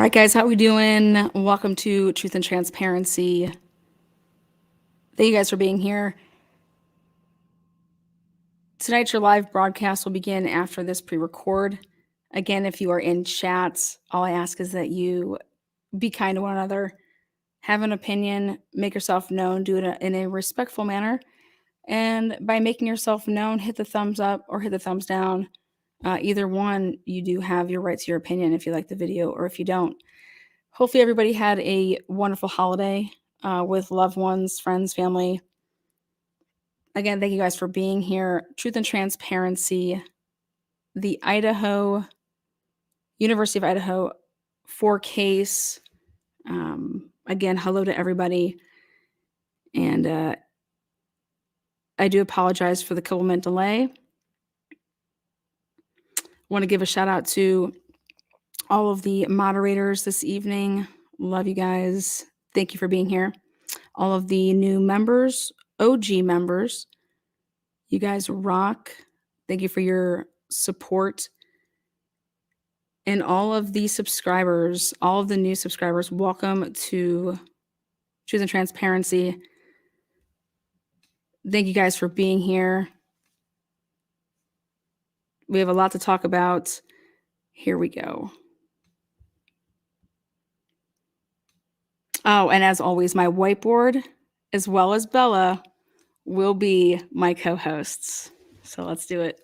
right, guys, how we doing? Welcome to Truth and Transparency. Thank you guys for being here. Tonight, your live broadcast will begin after this pre-record. Again, if you are in chats, all I ask is that you be kind to one another, have an opinion, make yourself known, do it in a respectful manner. And by making yourself known, hit the thumbs up or hit the thumbs down. Either one, you do have your right to your opinion if you like the video or if you don't. Hopefully, everybody had a wonderful holiday with loved ones, friends, family. Again, thank you guys for being here. Truth and Transparency, the University of Idaho 4 case. Again, hello to everybody. And I do apologize for the couple-minute delay. Want to give a shout out to all of the moderators this evening. Love you guys. Thank you for being here. All of the new members, OG members, you guys rock. Thank you for your support. And all of the subscribers, all of the new subscribers, welcome to Truth and Transparency. Thank you guys for being here. We have a lot to talk about. Here we go. Oh, and as always, my whiteboard, as well as Bella, will be my co-hosts. So let's do it.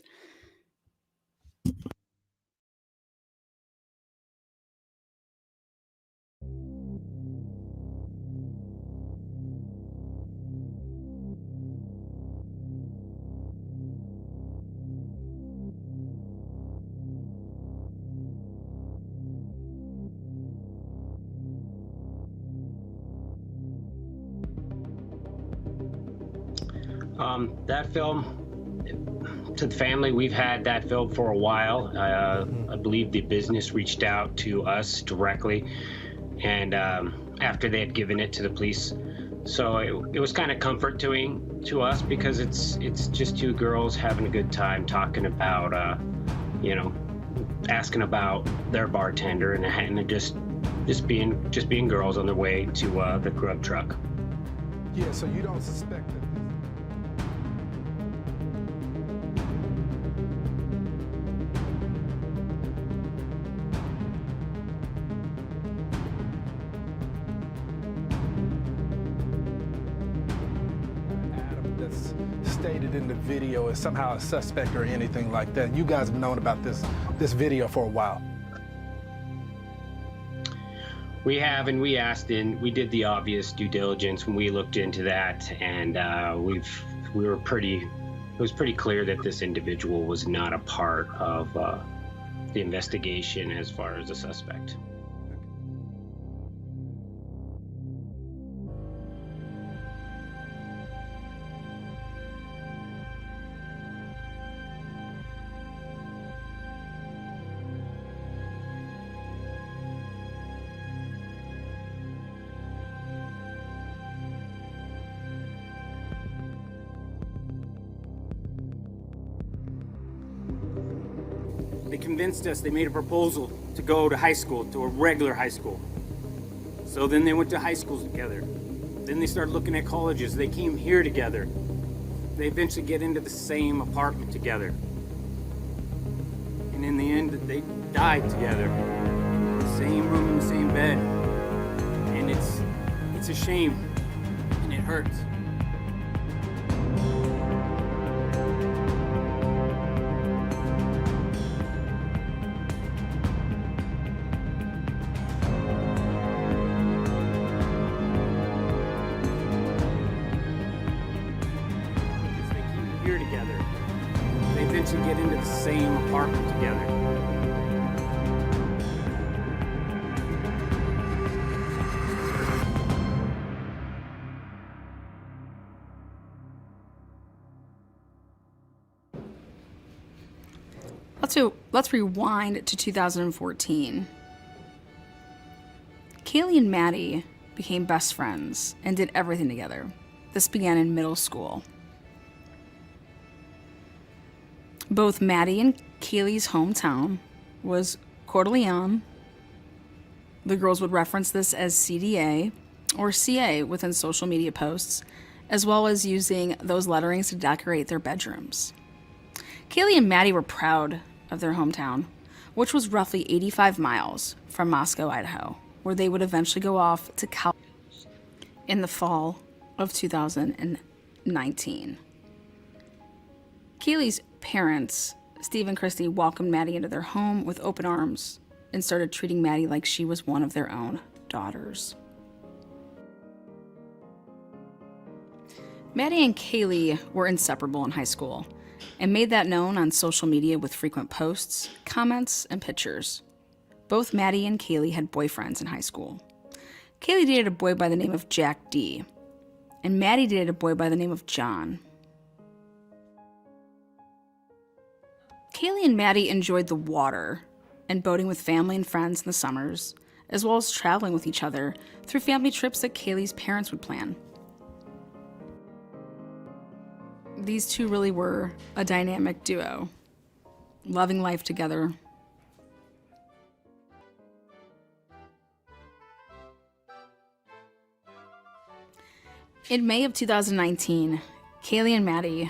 That film, to the family, we've had that film for a while. I believe the business reached out to us directly, and after they had given it to the police. So it was kind of comforting to us because it's just two girls having a good time talking about, asking about their bartender and just being girls on their way to the grub truck. Yeah, so you don't suspect that. Stated in the video is somehow a suspect or anything like that. You guys have known about this video for a while. We have, and we asked, and we did the obvious due diligence when we looked into that, and it was pretty clear that this individual was not a part of the investigation as far as a suspect. They convinced us, they made a proposal to go to high school, to a regular high school. So then they went to high schools together. Then they started looking at colleges. They came here together. They eventually get into the same apartment together. And in the end, they died together. The same room, in the same bed. And it's a shame, and it hurts. Together. They eventually get into the same apartment together. Let's rewind to 2014. Kaylee and Maddie became best friends and did everything together. This began in middle school. Both Maddie and Kaylee's hometown was Coeur d'Alene, The girls would reference this as CDA or CA within social media posts, as well as using those letterings to decorate their bedrooms. Kaylee and Maddie were proud of their hometown, which was roughly 85 miles from Moscow, Idaho, where they would eventually go off to college in the fall of 2019. Kaylee's parents, Steve and Christy, welcomed Maddie into their home with open arms and started treating Maddie like she was one of their own daughters. Maddie and Kaylee were inseparable in high school and made that known on social media with frequent posts, comments, and pictures. Both Maddie and Kaylee had boyfriends in high school. Kaylee dated a boy by the name of Jack D, and Maddie dated a boy by the name of John. Kaylee and Maddie enjoyed the water and boating with family and friends in the summers, as well as traveling with each other through family trips that Kaylee's parents would plan. These two really were a dynamic duo, loving life together. In May of 2019, Kaylee and Maddie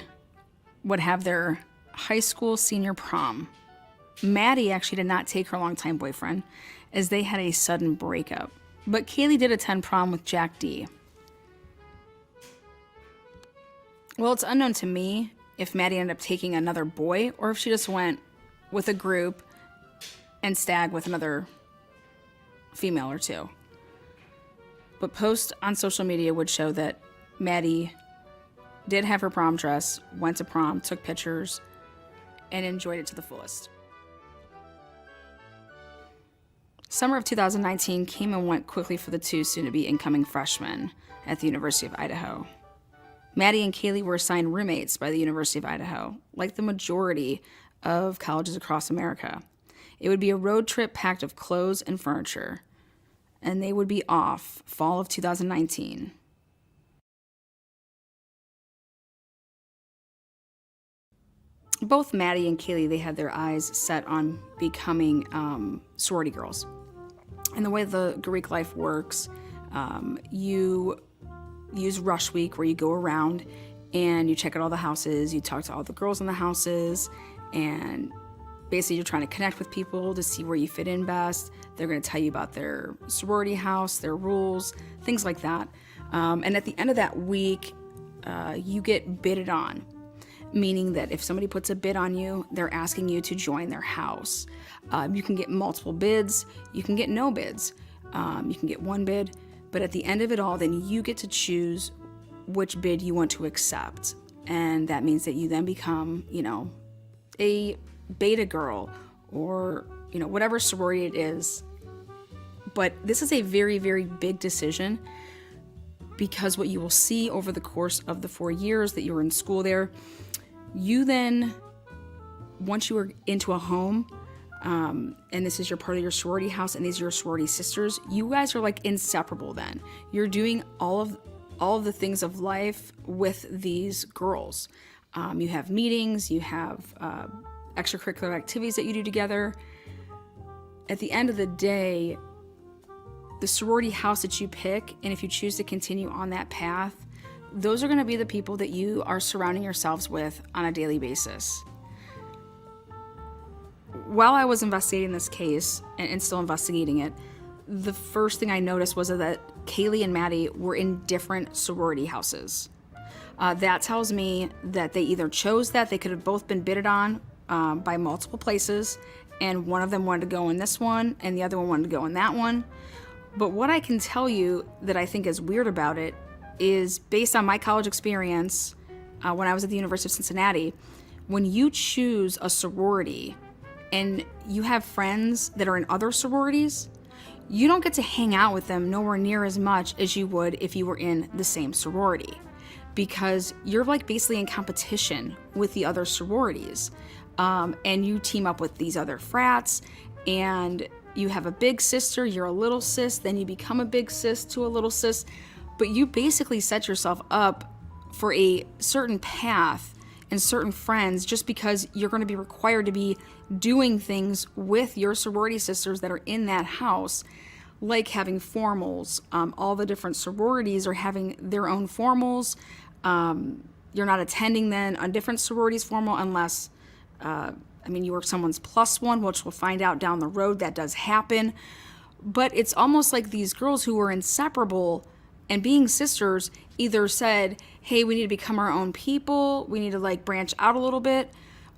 would have their high school senior prom. Maddie actually did not take her longtime boyfriend, as they had a sudden breakup, but Kaylee did attend prom with Jack D. Well, it's unknown to me if Maddie ended up taking another boy or if she just went with a group and stag with another female or two. But posts on social media would show that Maddie did have her prom dress, went to prom, took pictures, and enjoyed it to the fullest. Summer of 2019 came and went quickly for the two soon-to-be incoming freshmen at the University of Idaho. Maddie and Kaylee were assigned roommates by the University of Idaho, like the majority of colleges across America. It would be a road trip packed of clothes and furniture, and they would be off fall of 2019. Both Maddie and Kaylee, they had their eyes set on becoming sorority girls. And the way the Greek life works, you use Rush Week, where you go around and you check out all the houses, you talk to all the girls in the houses, and basically you're trying to connect with people to see where you fit in best. They're going to tell you about their sorority house, their rules, things like that. And at the end of that week, you get bidded on, meaning that if somebody puts a bid on you, they're asking you to join their house. You can get multiple bids, you can get no bids, you can get one bid. But at the end of it all, then you get to choose which bid you want to accept. And that means that you then become, a beta girl or, whatever sorority it is. But this is a very, very big decision, because what you will see over the course of the 4 years that you were in school there, you then, once you are into a home, and this is your part of your sorority house, and these are your sorority sisters, you guys are like inseparable then. You're doing all of the things of life with these girls. You have meetings, you have extracurricular activities that you do together. At the end of the day, the sorority house that you pick, and if you choose to continue on that path, those are going to be the people that you are surrounding yourselves with on a daily basis. While I was investigating this case, and still investigating it, the first thing I noticed was that Kaylee and Maddie were in different sorority houses. That tells me that they either chose that, they could have both been bidded on by multiple places, and one of them wanted to go in this one, and the other one wanted to go in that one. But what I can tell you that I think is weird about it is, based on my college experience when I was at the University of Cincinnati, when you choose a sorority and you have friends that are in other sororities, you don't get to hang out with them nowhere near as much as you would if you were in the same sorority, because you're like basically in competition with the other sororities. And you team up with these other frats, and you have a big sister, you're a little sis, then you become a big sis to a little sis, but you basically set yourself up for a certain path and certain friends just because you're going to be required to be doing things with your sorority sisters that are in that house, like having formals. All the different sororities are having their own formals. You're not attending then on different sororities formal unless, you were someone's plus one, which we'll find out down the road that does happen. But it's almost like these girls who were inseparable and being sisters either said, hey, we need to become our own people, we need to like branch out a little bit,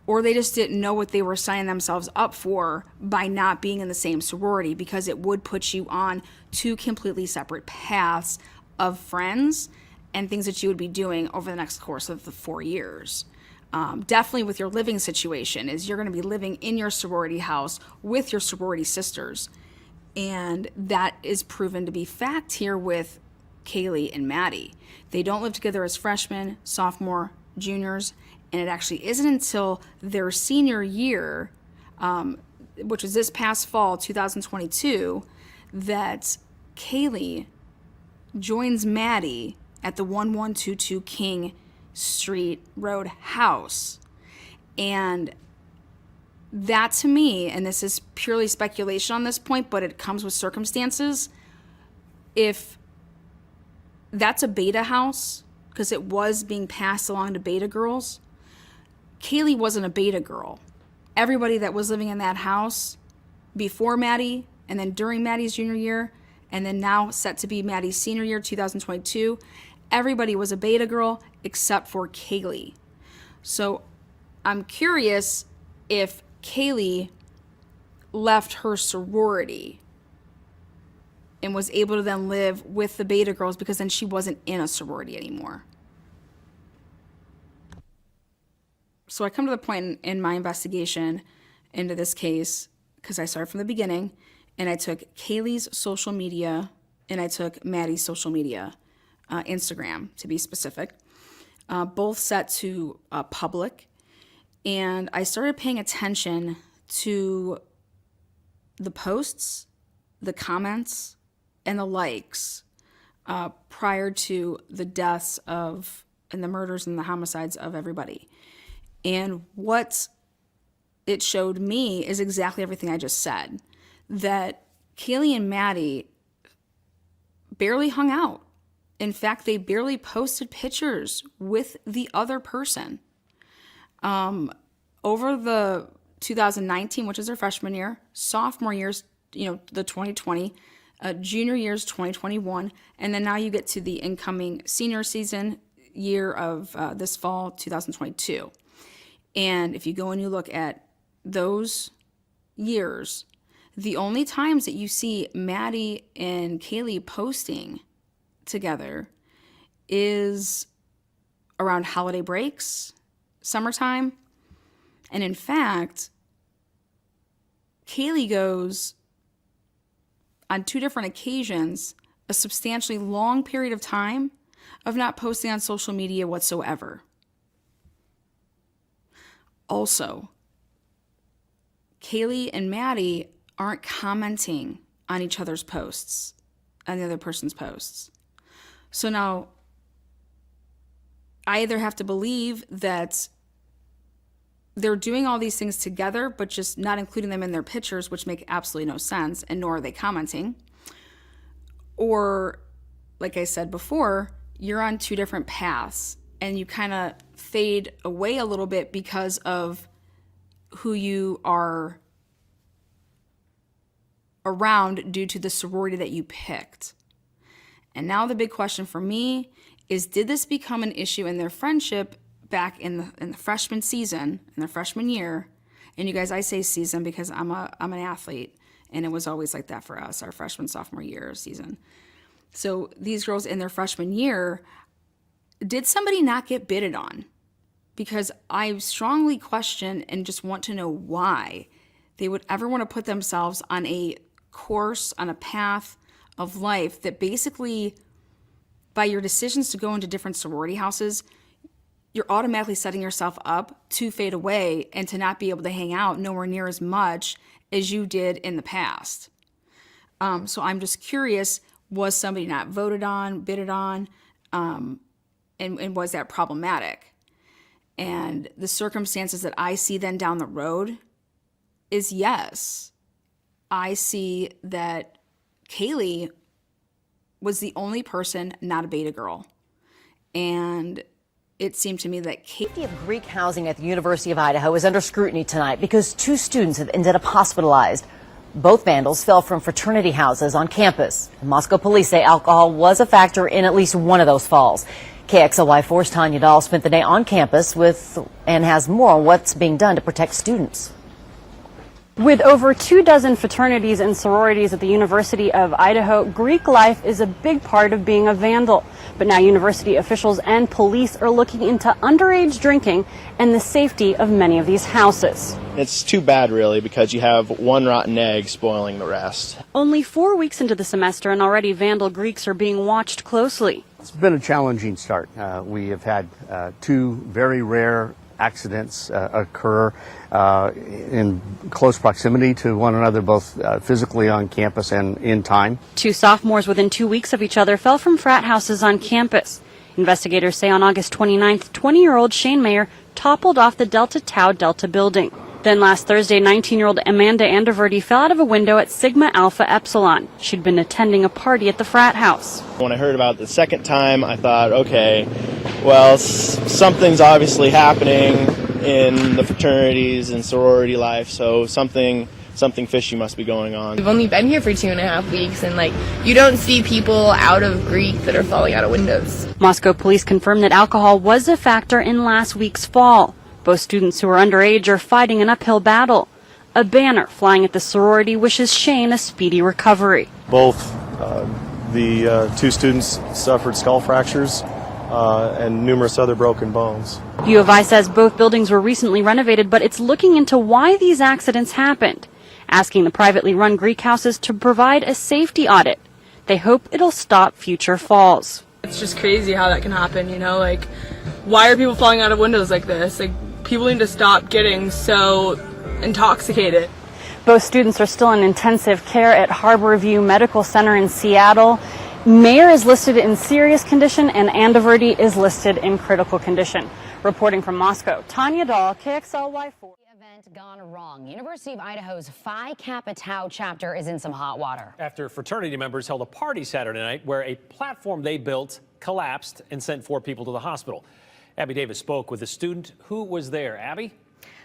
or they just didn't know what they were signing themselves up for by not being in the same sorority, because it would put you on two completely separate paths of friends and things that you would be doing over the next course of the 4 years. Definitely with your living situation is you're going to be living in your sorority house with your sorority sisters. And that is proven to be fact here with Kaylee and Maddie. They don't live together as freshmen, sophomore, juniors, and it actually isn't until their senior year, which was this past fall, 2022, that Kaylee joins Maddie at the 1122 King Street Road house. And that to me, and this is purely speculation on this point, but it comes with circumstances, if that's a beta house, because it was being passed along to beta girls, Kaylee wasn't a beta girl. Everybody that was living in that house before Maddie, and then during Maddie's junior year, and then now set to be Maddie's senior year, 2022, everybody was a beta girl except for Kaylee. So I'm curious if Kaylee left her sorority and was able to then live with the beta girls because then she wasn't in a sorority anymore. So I come to the point in my investigation into this case, because I started from the beginning, and I took Kaylee's social media and I took Maddie's social media, Instagram to be specific, both set to public. And I started paying attention to the posts, the comments, and the likes prior to the deaths of, and the murders and the homicides of everybody. And what it showed me is exactly everything I just said, that Kaylee and Maddie barely hung out. In fact, they barely posted pictures with the other person. Over the 2019, which is their freshman year, sophomore years, the 2020, junior years, 2021, and then now you get to the incoming senior season year of this fall, 2022. And if you go and you look at those years, the only times that you see Maddie and Kaylee posting together is around holiday breaks, summertime. And in fact, Kaylee goes on 2 different occasions a substantially long period of time of not posting on social media whatsoever. Also, Kaylee and Maddie aren't commenting on each other's posts, on the other person's posts. So now, I either have to believe that they're doing all these things together, but just not including them in their pictures, which make absolutely no sense, and nor are they commenting. Or, like I said before, you're on 2 different paths, and you kind of fade away a little bit because of who you are around due to the sorority that you picked. And now the big question for me is, did this become an issue in their friendship back in the freshman season, in their freshman year? And you guys, I say season because I'm an athlete, and it was always like that for us, our freshman, sophomore year season. So these girls in their freshman year, did somebody not get bidded on? Because I strongly question and just want to know why they would ever want to put themselves on a course, on a path of life that basically, by your decisions to go into different sorority houses, you're automatically setting yourself up to fade away and to not be able to hang out nowhere near as much as you did in the past. So I'm just curious, was somebody not voted on, bidded on, and was that problematic? And the circumstances that I see then down the road is yes. I see that Kaylee was the only person not a beta girl. And it seemed to me that Safety of Greek housing at the University of Idaho is under scrutiny tonight because 2 students have ended up hospitalized. Both vandals fell from fraternity houses on campus. Moscow police say alcohol was a factor in at least one of those falls. KXLY4's Tanya Dahl spent the day on campus and has more on what's being done to protect students. With over 24 fraternities and sororities at the University of Idaho, Greek life is a big part of being a vandal. But now university officials and police are looking into underage drinking and the safety of many of these houses. It's too bad, really, because you have one rotten egg spoiling the rest. Only 4 weeks into the semester and already vandal Greeks are being watched closely. It's been a challenging start. We have had 2 very rare accidents occur in close proximity to one another, both physically on campus and in time. 2 sophomores within 2 weeks of each other fell from frat houses on campus. Investigators say on August 29th, 20-year-old Shane Mayer toppled off the Delta Tau Delta building. Then last Thursday, 19-year-old Amanda Anderverdi fell out of a window at Sigma Alpha Epsilon. She'd been attending a party at the frat house. When I heard about it the second time, I thought, okay, well, something's obviously happening in the fraternities and sorority life, so something fishy must be going on. We've only been here for 2.5 weeks, and you don't see people out of Greek that are falling out of windows. Moscow police confirmed that alcohol was a factor in last week's fall. Both students who are underage are fighting an uphill battle. A banner flying at the sorority wishes Shane a speedy recovery. Both the 2 students suffered skull fractures and numerous other broken bones. U of I says both buildings were recently renovated, but it's looking into why these accidents happened, asking the privately run Greek houses to provide a safety audit. They hope it'll stop future falls. It's just crazy how that can happen, why are people falling out of windows like this? People need to stop getting so intoxicated. Both students are still in intensive care at Harborview Medical Center in Seattle. Mayer is listed in serious condition and Anderverdi is listed in critical condition. Reporting from Moscow, Tanya Dahl, KXLY4. Event gone wrong. University of Idaho's Phi Kappa Tau chapter is in some hot water. After fraternity members held a party Saturday night where a platform they built collapsed and sent 4 people to the hospital. Abby Davis spoke with a student who was there. Abby?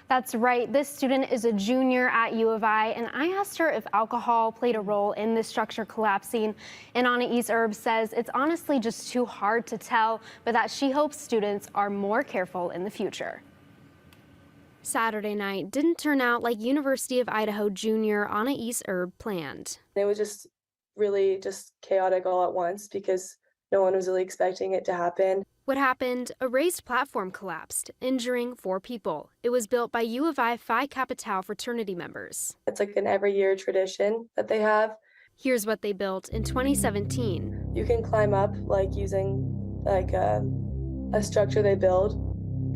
That's right. This student is a junior at U of I, and I asked her if alcohol played a role in the structure collapsing. And Anna Herb says it's honestly just too hard to tell, but that she hopes students are more careful in the future. Saturday night didn't turn out like University of Idaho junior Anna Herb planned. It was just really just chaotic all at once because no one was really expecting it to happen. What happened? A raised platform collapsed, injuring 4 people. It was built by U of I Phi Kappa Tau fraternity members. It's like an every year tradition that they have. Here's what they built in 2017. You can climb up using a structure they build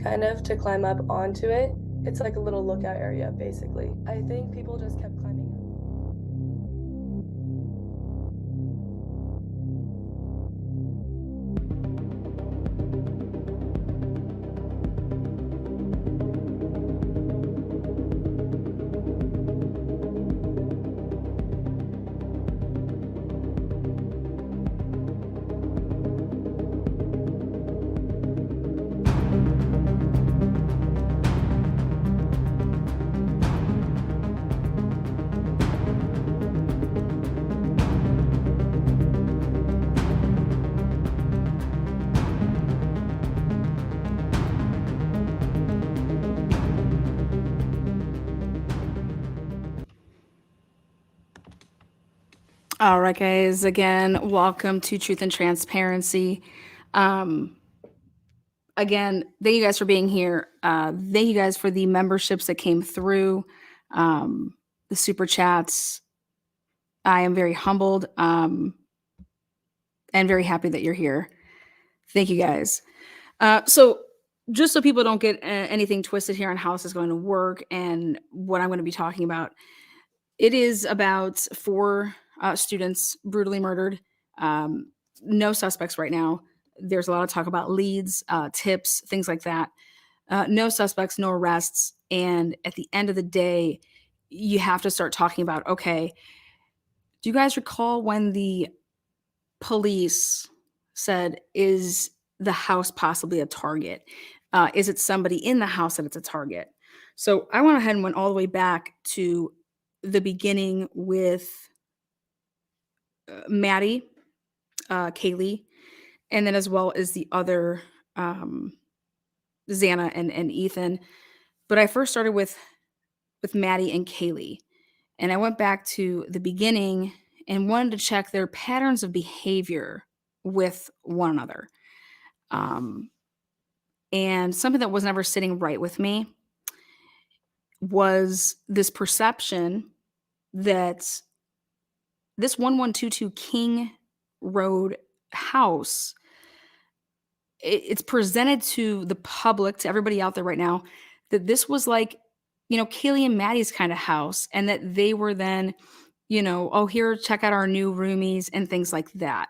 kind of to climb up onto it. It's like a little lookout area basically. I think people just kept climbing up. All right, guys. Again, welcome to Truth and Transparency. Again, thank you guys for being here. Thank you guys for the memberships that came through, the super chats. I am very humbled and very happy that you're here. Thank you, guys. So just so people don't get anything twisted here on how this is going to work and what I'm going to be talking about, it is about 4 students brutally murdered. No suspects right now. There's a lot of talk about leads, tips, things like that. No suspects, no arrests. And at the end of the day, you have to start talking about, okay, Do you guys recall when the police said, is the house possibly a target? Is it somebody in the house that it's a target? So I went ahead and went all the way back to the beginning with Maddie, Kaylee, and then as well as the other Xana and Ethan. But I first started with Maddie and Kaylee. And I went back to the beginning and wanted to check their patterns of behavior with one another. And something that was never sitting right with me was this perception that this 1122 King Road house, it's presented to the public, to everybody out there right now, that this was like, Kaylee and Maddie's kind of house, and that they were then, oh, here, check out our new roomies and things like that.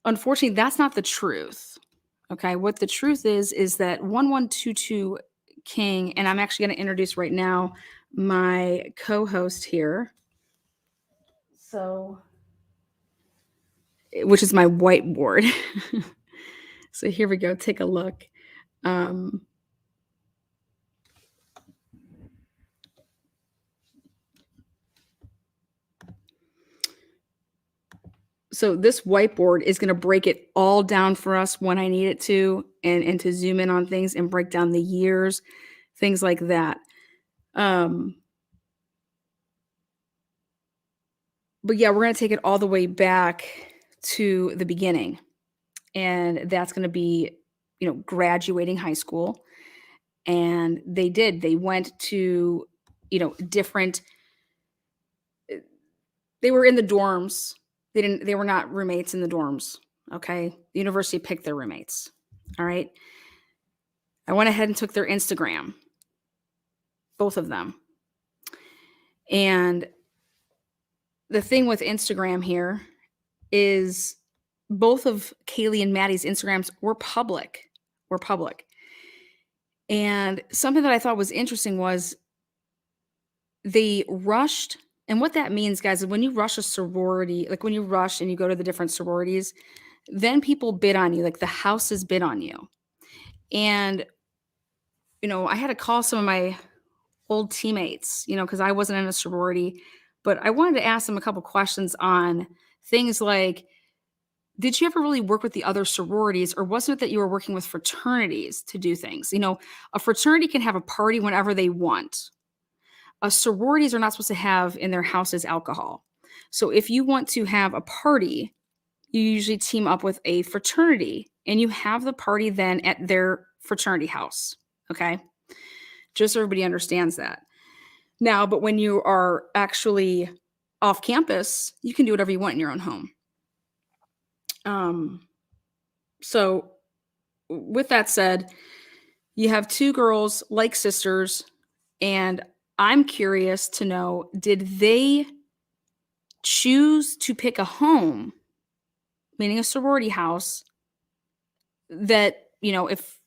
Unfortunately, that's not the truth. Okay. What the truth is that 1122 King, and I'm actually going to introduce right now my co-host here. So, which is my whiteboard. So here we go. Take a look. So this whiteboard is going to break it all down for us when I need it to, and to zoom in on things and break down the years, things like that. But yeah, we're going to take it all the way back to the beginning. And that's going to be, graduating high school. And they went to, different, they were in the dorms. They were not roommates in the dorms. Okay. The university picked their roommates. All right. I went ahead and took their Instagram, both of them. And the thing with Instagram here is both of Kaylee and Maddie's Instagrams were public. And something that I thought was interesting was they rushed. And what that means, guys, is when you rush a sorority, like when you rush and you go to the different sororities, then people bid on you, like the houses bid on you. And, I had to call some of my old teammates, because I wasn't in a sorority, but I wanted to ask them a couple questions on things like, did you ever really work with the other sororities, or wasn't it that you were working with fraternities to do things? A fraternity can have a party whenever they want. Sororities are not supposed to have in their houses alcohol. So if you want to have a party, you usually team up with a fraternity and you have the party then at their fraternity house. Okay. Just so everybody understands that. Now, but when you are actually off campus, you can do whatever you want in your own home. So with that said, you have two girls like sisters, and I'm curious to know, did they choose to pick a home, meaning a sorority house, that, if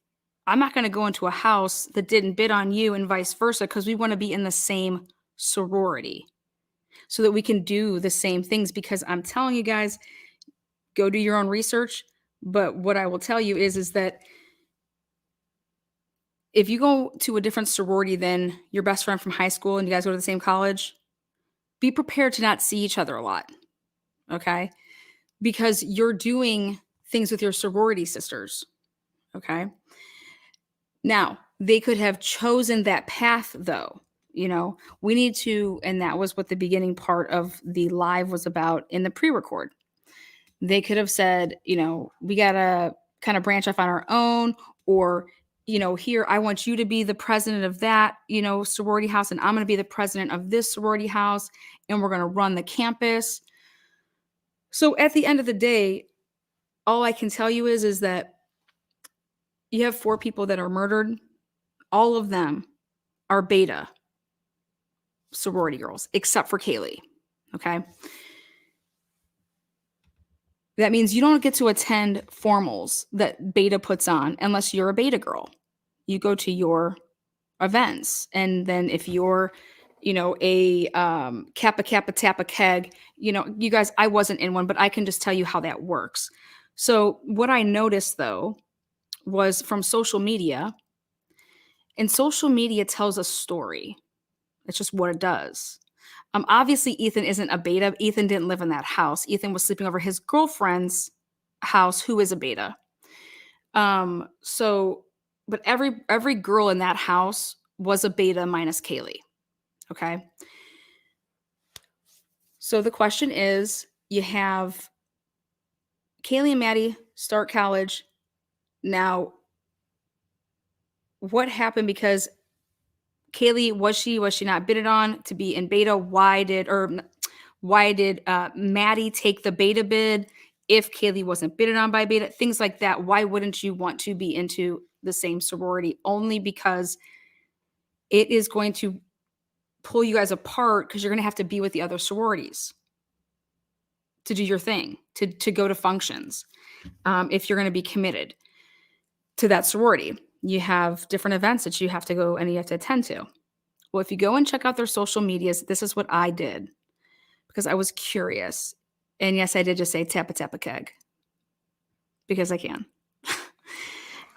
I'm not going to go into a house that didn't bid on you and vice versa, because we want to be in the same sorority so that we can do the same things, because I'm telling you guys, go do your own research. But what I will tell you is that if you go to a different sorority than your best friend from high school and you guys go to the same college, be prepared to not see each other a lot. Okay? Because you're doing things with your sorority sisters. Okay? Now, they could have chosen that path though. We need to, and that was what the beginning part of the live was about in the pre-record. They could have said, we got to kind of branch off on our own, or, here, I want you to be the president of that, sorority house, and I'm going to be the president of this sorority house, and we're going to run the campus. So at the end of the day, all I can tell you is that you have 4 people that are murdered. All of them are beta sorority girls, except for Kaylee. Okay. That means you don't get to attend formals that beta puts on unless you're a beta girl. You go to your events. And then if you're, a Kappa Kappa Tappa keg. You guys, I wasn't in one, but I can just tell you how that works. So what I noticed though was from social media, and social media tells a story. It's just what it does. Obviously, Ethan isn't a beta. Ethan didn't live in that house. Ethan was sleeping over his girlfriend's house, who is a beta. But every girl in that house was a beta minus Kaylee. Okay. So the question is, you have Kaylee and Maddie start college. Now, what happened? Because Kaylee, was she not bidded on to be in beta? Why did Maddie take the beta bid if Kaylee wasn't bidded on by beta? Things like that. Why wouldn't you want to be into the same sorority? Only because it is going to pull you guys apart, because you're going to have to be with the other sororities to do your thing, to go to functions. If you're going to be committed to that sorority, you have different events that you have to go and you have to attend to. Well, if you go and check out their social medias, this is what I did because I was curious. And yes, I did just say Tappa Tappa keg because I can.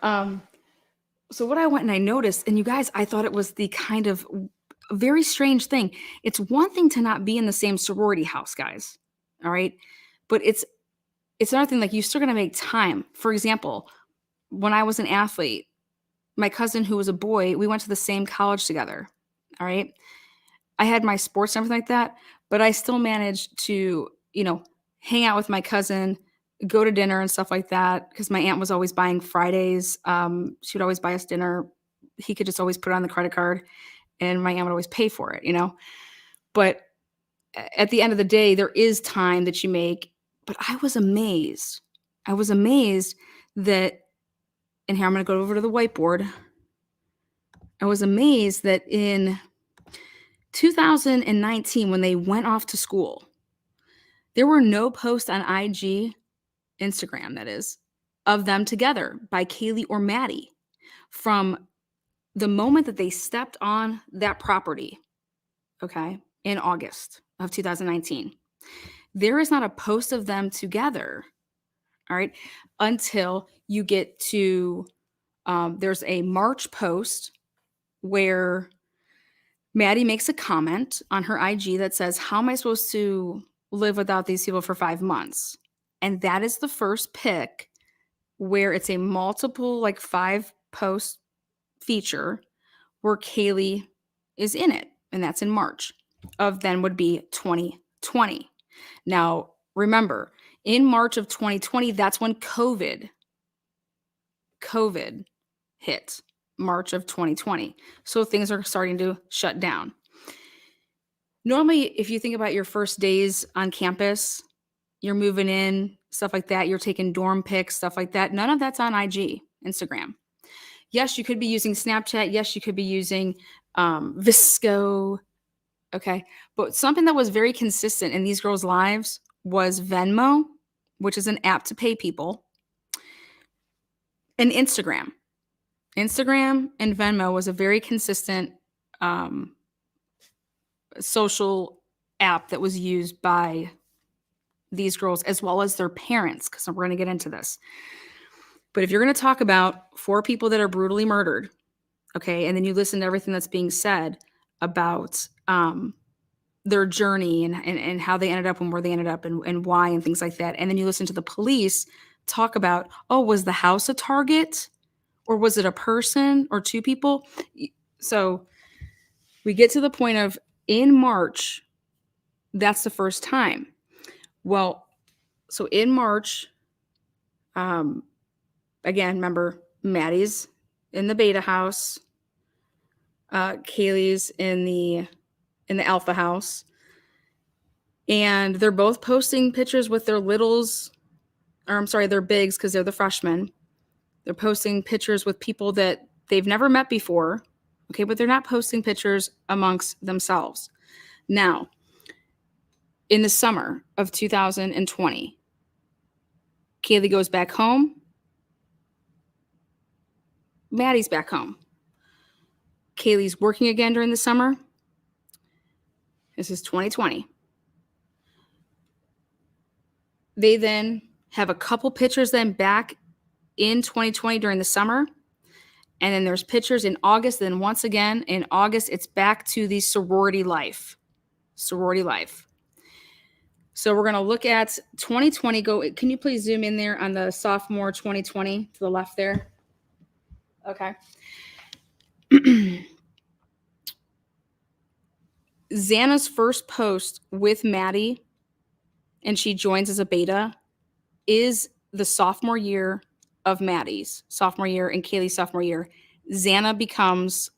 So what I went and I noticed, and you guys, I thought it was the kind of very strange thing. It's one thing to not be in the same sorority house, guys. All right. But it's another thing, like, you're still going to make time. For example, when I was an athlete, my cousin who was a boy, we went to the same college together. All right. I had my sports and everything like that, but I still managed to, hang out with my cousin, go to dinner and stuff like that. Because my aunt was always buying Fridays. She would always buy us dinner. He could just always put it on the credit card and my aunt would always pay for it, But at the end of the day, there is time that you make. But I was amazed. That, and here I'm going to go over to the whiteboard. I was amazed that in 2019, when they went off to school, there were no posts on IG, Instagram, that is, of them together by Kaylee or Maddie from the moment that they stepped on that property, okay, in August of 2019. There is not a post of them together, all right, until you get to, there's a March post where Maddie makes a comment on her IG that says, how am I supposed to live without these people for 5 months? And that is the first pick where it's a multiple, like 5 post feature where Kaylee is in it. And that's in March of then would be 2020. Now, remember, in March of 2020, that's when COVID hit. March of 2020. So things are starting to shut down. Normally, if you think about your first days on campus, you're moving in, stuff like that, you're taking dorm pics, stuff like that. None of that's on IG, Instagram. Yes, you could be using Snapchat. Yes, you could be using Visco. Okay. But something that was very consistent in these girls' lives was Venmo, which is an app to pay people, and Instagram. Instagram and Venmo was a very consistent social app that was used by these girls as well as their parents, because we're going to get into this. But if you're going to talk about 4 people that are brutally murdered, okay, and then you listen to everything that's being said about their journey and how they ended up and where they ended up and why and things like that, and then you listen to the police talk about, oh, was the house a target? Or was it a person or 2 people? So we get to the point of in March, that's the first time. Well, so in March, again, remember, Maddie's in the beta house, Kaylee's in the alpha house, and they're both posting pictures with their littles, or I'm sorry, their bigs, because they're the freshmen. They're posting pictures with people that they've never met before, okay, but they're not posting pictures amongst themselves. Now, in the summer of 2020, Kaylee goes back home. Maddie's back home. Kaylee's working again during the summer. This is 2020. They then have a couple pictures then back in 2020 during the summer. And then there's pictures in August. Then once again in August, it's back to the sorority life. Sorority life. So we're going to look at 2020. Can you please zoom in there on the sophomore 2020 to the left there? Okay. Xana's first post with Maddie, and she joins as a beta, is the sophomore year of Maddie's sophomore year and Kaylee's sophomore year. Xana becomes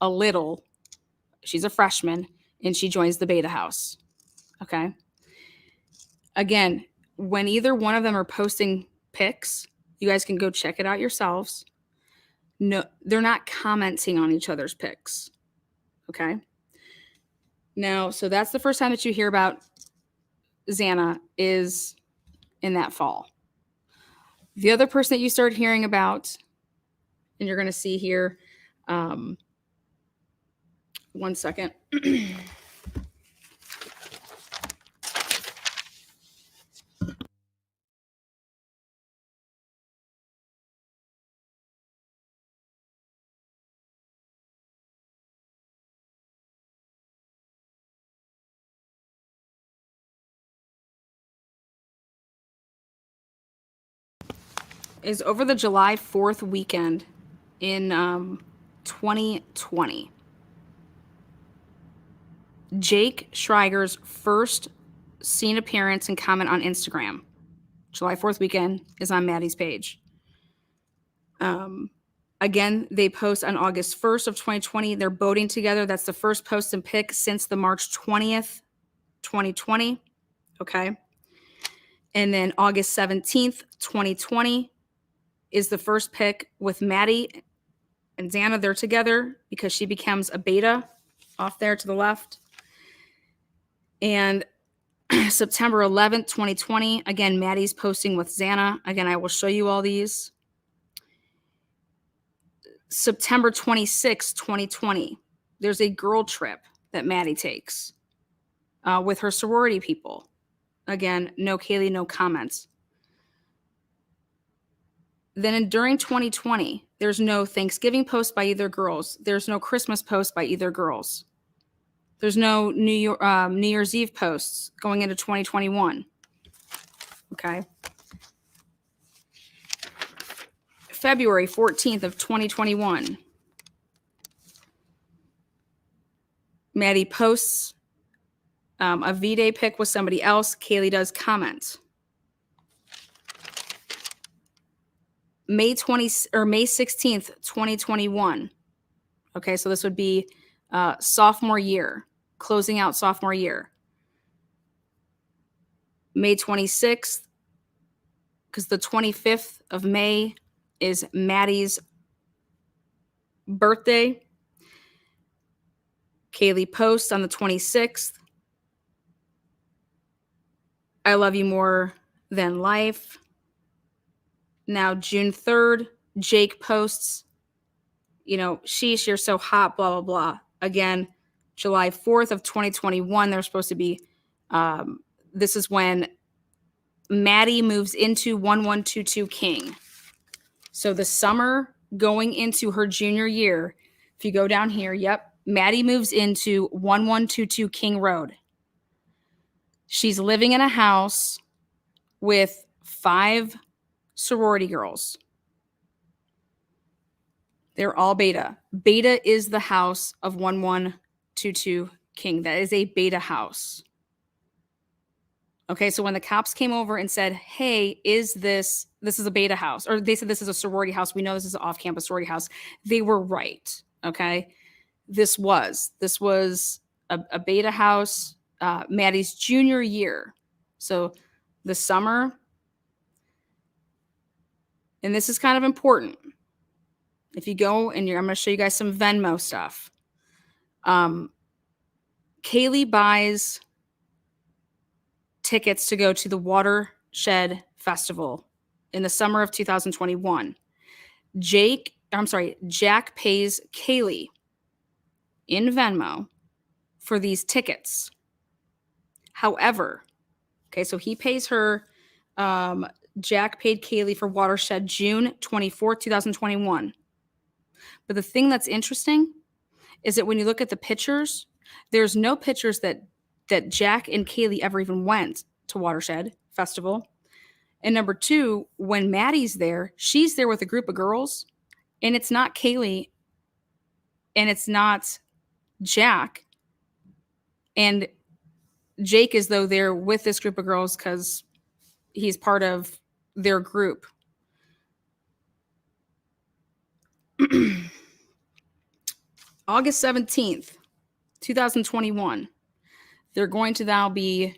she's a freshman, and she joins the beta house. Okay. Again, when either one of them are posting pics, you guys can go check it out yourselves. No, they're not commenting on each other's pics. Okay. Now, so that's the first time that you hear about Xana is in that fall. The other person that you start hearing about, and you're going to see here, one second. Is over the July 4th weekend in 2020. Jake Schreiger's first scene appearance and comment on Instagram. July 4th weekend is on Maddie's page. Again, they post on August 1st of 2020. They're boating together. That's the first post and pic since the March 20th, 2020. Okay. And then August 17th, 2020 is the first pic with Maddie and Xana. They're together because she becomes a beta off there to the left. And September 11th, 2020, again, Maddie's posting with Xana. Again, I will show you all these. September 26th, 2020, there's a girl trip that Maddie takes with her sorority people. Again, no Kaylee, no comments. Then during 2020, there's no Thanksgiving post by either girls. There's no Christmas post by either girls. There's no New Year's Eve posts going into 2021. Okay. February 14th of 2021. Maddie posts a V-Day pic with somebody else. Kaylee does comment. May 16th, 2021. Okay, so this would be sophomore year, closing out sophomore year. May 26th, because the 25th of May is Maddie's birthday. Kaylee posts on the 26th. I love you more than life. Now, June 3rd, Jake posts, sheesh, you're so hot, blah, blah, blah. Again, July 4th of 2021, they're supposed to be, this is when Maddie moves into 1122 King. So the summer going into her junior year, if you go down here, yep, Maddie moves into 1122 King Road. She's living in a house with 5 sorority girls. They're all beta. Beta is the house of 1122 King. That is a beta house. Okay, so when the cops came over and said, hey, this is a beta house, or they said this is a sorority house, we know this is an off-campus sorority house, they were right, okay? This was a beta house, Maddie's junior year. So the summer, and this is kind of important. If you go and I'm going to show you guys some Venmo stuff. Kaylee buys tickets to go to the Watershed Festival in the summer of 2021. Jack pays Kaylee in Venmo for these tickets. However, okay, so he pays her. Jack paid Kaylee for Watershed June 24th, 2021. But the thing that's interesting is that when you look at the pictures, there's no pictures that Jack and Kaylee ever even went to Watershed Festival. And number two, when Maddie's there, she's there with a group of girls, and it's not Kaylee and it's not Jack. And Jake is, though, there with this group of girls because he's part of their group. August 17th, 2021. They're going to now be,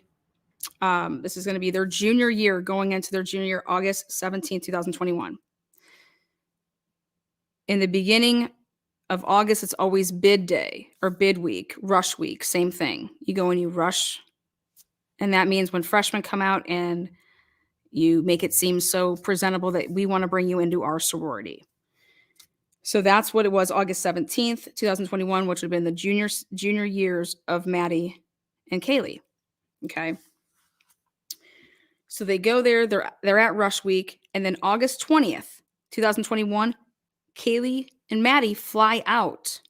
this is going to be their junior year, going into their junior year, August 17th, 2021. In the beginning of August, it's always bid day or bid week, rush week, same thing. You go and you rush. And that means when freshmen come out and you make it seem so presentable that we want to bring you into our sorority. So that's what it was, August 17th, 2021, which would have been the junior years of Maddie and Kaylee. Okay. So they go there, they're at rush week, and then August 20th, 2021, Kaylee and Maddie fly out.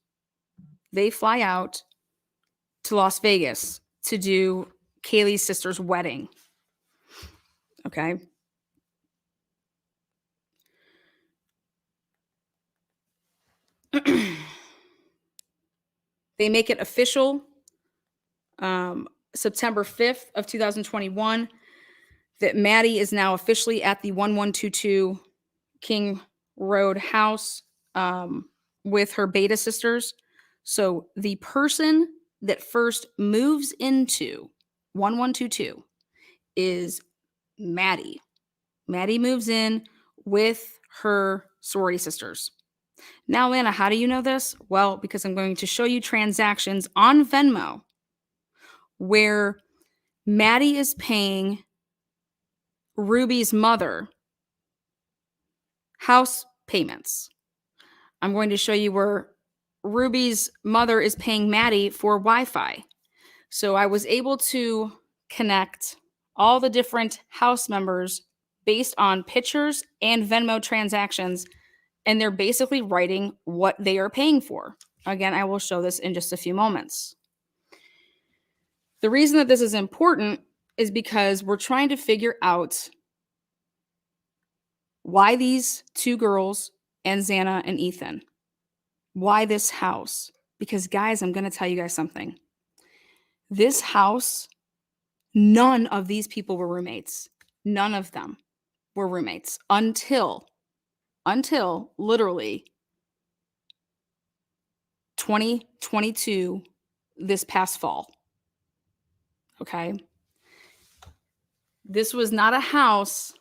They fly out to Las Vegas to do Kaylee's sister's wedding. Okay. They make it official September 5th of 2021 that Maddie is now officially at the 1122 King Road house with her beta sisters. So the person that first moves into 1122 is Maddie. Maddie moves in with her sorority sisters. Now, Lana, how do you know this? Well, because I'm going to show you transactions on Venmo where Maddie is paying Ruby's mother house payments. I'm going to show you where Ruby's mother is paying Maddie for Wi-Fi. So I was able to connect all the different house members based on pictures and Venmo transactions, and they're basically writing what they are paying for. Again, I will show this in just a few moments. The reason that this is important is because we're trying to figure out why these two girls and Xana and Ethan, why this house? Because guys, I'm going to tell you guys something. This house, none of these people were roommates. None of them were roommates until literally 2022, this past fall. Okay. This was not a house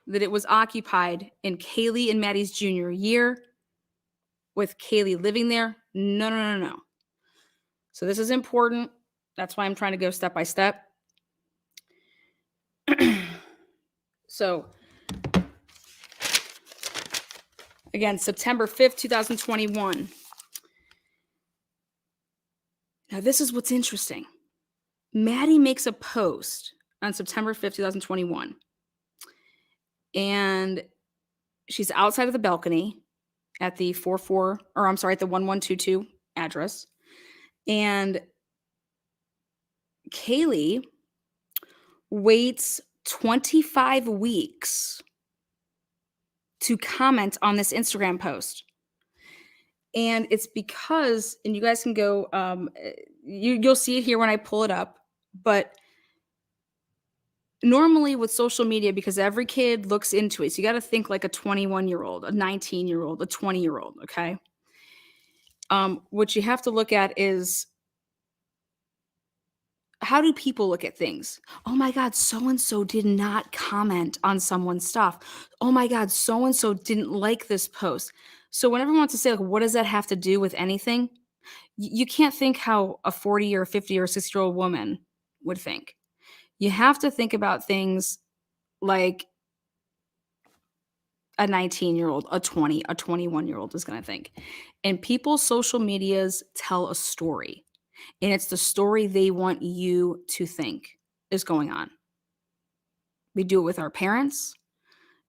that it was occupied in Kaylee and Maddie's junior year with Kaylee living there. No. So this is important. That's why I'm trying to go step by step. So again, September 5th, 2021. Now this is what's interesting. Maddie makes a post on September 5th, 2021. And she's outside of the balcony at the at the 1122 address. And Kaylee waits 25 weeks to comment on this Instagram post. And it's because, and you guys can go, you'll see it here when I pull it up, but normally with social media, because every kid looks into it, so you got to think like a 21-year-old, a 19-year-old, a 20-year-old, okay? What you have to look at is, how do people look at things? Oh my God, so-and-so did not comment on someone's stuff. Oh my God, so-and-so didn't like this post. So when everyone wants to say, like, what does that have to do with anything? You can't think how a 40 or 50 or 60-year-old woman would think. You have to think about things like a 19-year-old, a 20, a 21-year-old is going to think. And people's social medias tell a story. And it's the story they want you to think is going on. We do it with our parents.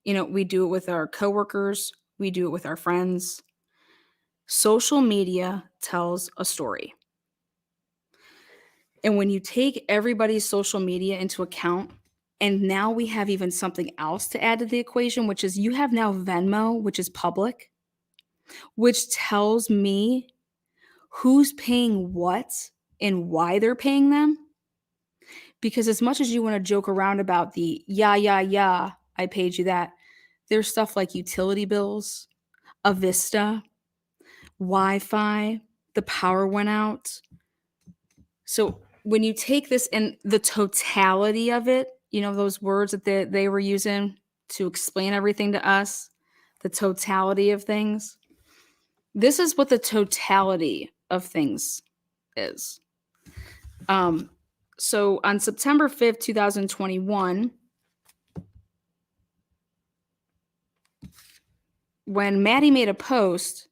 We do it with our coworkers. We do it with our friends. Social media tells a story. And when you take everybody's social media into account, and now we have even something else to add to the equation, which is you have now Venmo, which is public, which tells me who's paying what and why they're paying them. Because as much as you want to joke around about the yeah, I paid you that, there's stuff like utility bills, a Vista, Wi-Fi, the power went out. So when you take this in the totality of it, those words that they were using to explain everything to us, the totality of things, this is what the totality of things is. So on September 5th, 2021, when Maddie made a post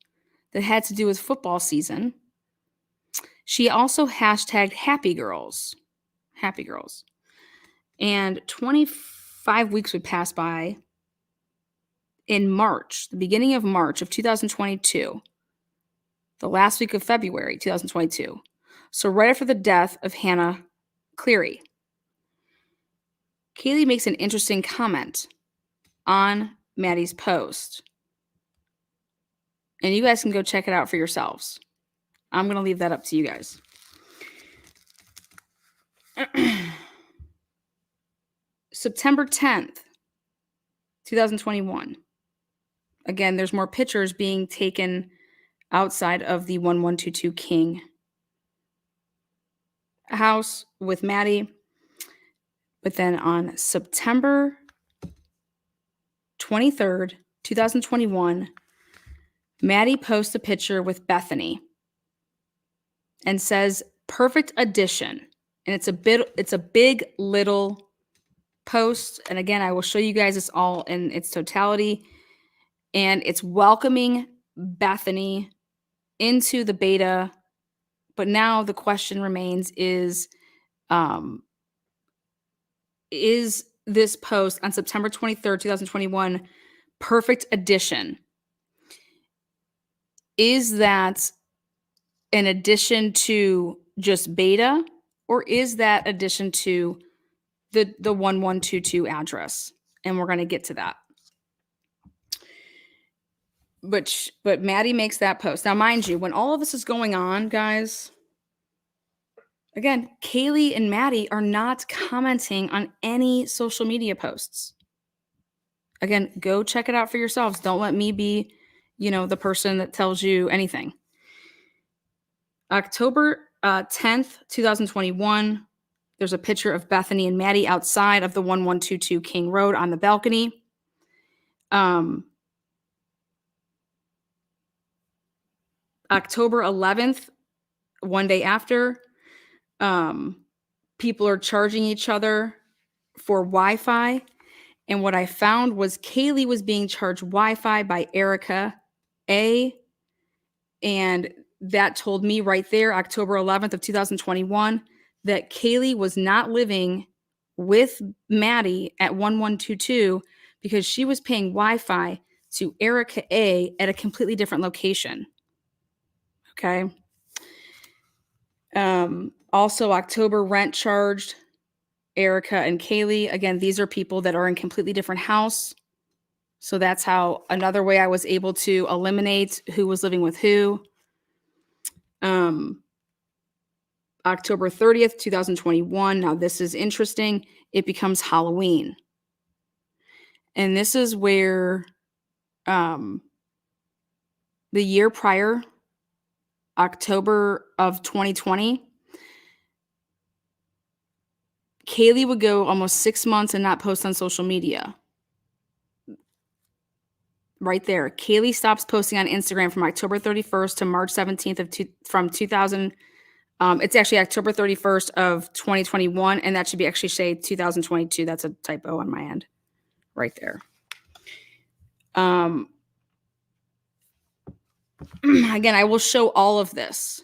that had to do with football season, she also hashtagged happy girls. Happy girls. And 25 weeks would pass by. In March, the beginning of March of 2022, the last week of February 2022, so right after the death of Hannah Cleary, Kaylee makes an interesting comment on Maddie's post. And you guys can go check it out for yourselves. I'm going to leave that up to you guys. September 10th, 2021. Again, there's more pictures being taken outside of the 1122 King house with Maddie. But then on September 23rd, 2021, Maddie posts a picture with Bethany and says, perfect addition. And it's a big little post. And again, I will show you guys this all in its totality. And it's welcoming Bethany into the beta. But now the question remains is this post on September 23rd, 2021, perfect addition? Is that an addition to just beta, or is that addition to the 1122 address? And we're going to get to that. But Maddie makes that post. Now, mind you, when all of this is going on, guys, again, Kaylee and Maddie are not commenting on any social media posts. Again, go check it out for yourselves. Don't let me be, the person that tells you anything. October 10th, 2021, there's a picture of Bethany and Maddie outside of the 1122 King Road on the balcony. October 11th, one day after, people are charging each other for Wi-Fi. And what I found was Kaylee was being charged Wi-Fi by Erica A. And that told me right there, October 11th of 2021, that Kaylee was not living with Maddie at 1122 because she was paying Wi-Fi to Erica A at a completely different location. Okay. Also, October rent charged Erica and Kaylee. Again, these are people that are in completely different house. So that's how another way I was able to eliminate who was living with who. October 30th, 2021. Now this is interesting. It becomes Halloween. And this is where the year prior, October of 2020, Kaylee would go almost 6 months and not post on social media. Right there. Kaylee stops posting on Instagram from October 31st to March 17th from 2000. It's actually October 31st of 2021, and that should be actually say 2022. That's a typo on my end. Right there. Again, I will show all of this.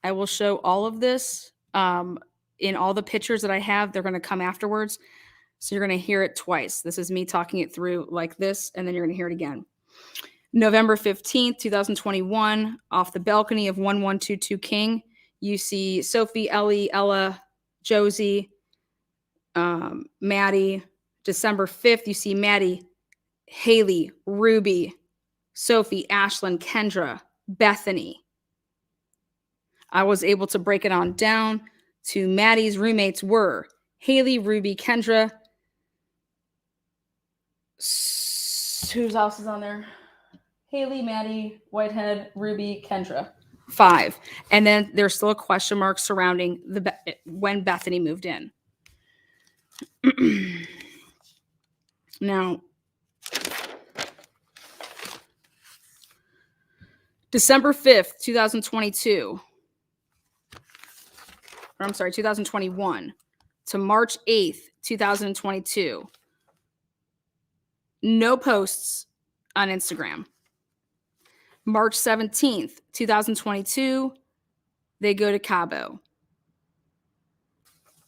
I will show all of this in all the pictures that I have. They're going to come afterwards. So you're going to hear it twice. This is me talking it through like this, and then you're going to hear it again. November 15th, 2021, off the balcony of 1122 King, you see Sophie, Ellie, Ella, Josie, Maddie. December 5th, you see Maddie, Haley, Ruby, Sophie, Ashlyn, Kendra, Bethany. I was able to break it on down to Maddie's roommates were Haley, Ruby, Kendra. Who else is on there? Haley, Maddie, Whitehead, Ruby, Kendra. 5. And then there's still a question mark surrounding when Bethany moved in. Now, December 5th, 2022. Or I'm sorry, 2021 to March 8th, 2022. No posts on Instagram. March 17th, 2022, they go to Cabo.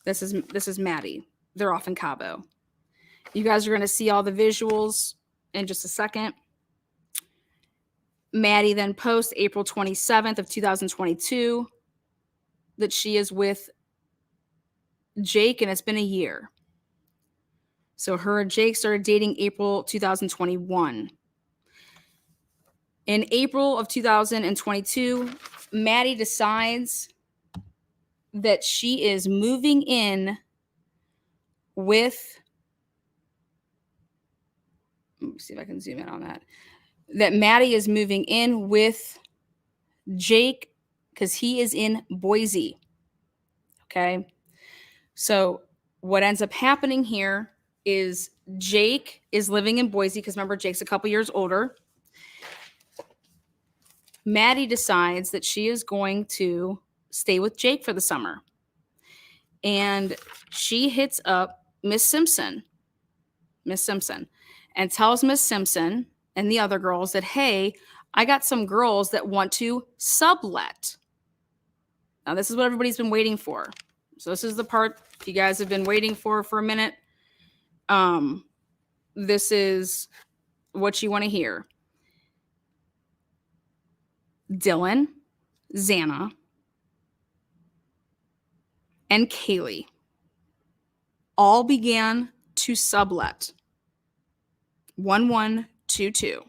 This is Maddie. They're off in Cabo. You guys are going to see all the visuals in just a second. Maddie then posts April 27th of 2022 that she is with Jake, and it's been a year. So her and Jake started dating April 2021. In April of 2022, Maddie decides that she is moving in with, let me see if I can zoom in on that. That Maddie is moving in with Jake because he is in Boise. Okay. So what ends up happening here is Jake is living in Boise because remember, Jake's a couple years older. Maddie decides that she is going to stay with Jake for the summer. And she hits up Miss Simpson, and tells Miss Simpson and the other girls that, hey, I got some girls that want to sublet. Now, this is what everybody's been waiting for. So this is the part you guys have been waiting for a minute. This is what you want to hear. Dylan, Xana, and Kaylee all began to sublet 1122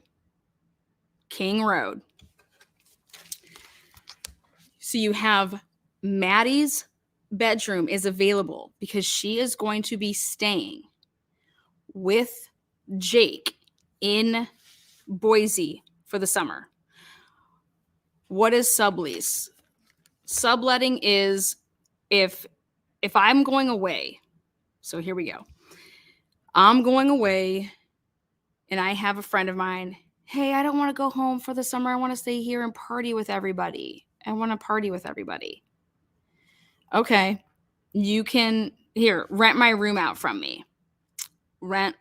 King Road. So you have Maddie's bedroom is available because she is going to be staying with Jake in Boise for the summer. What is sublease? Subletting is if I'm going away. So here we go. I'm going away and I have a friend of mine. Hey, I don't want to go home for the summer. I want to stay here and party with everybody. I want to party with everybody. Okay. You can rent my room out from me. Rent,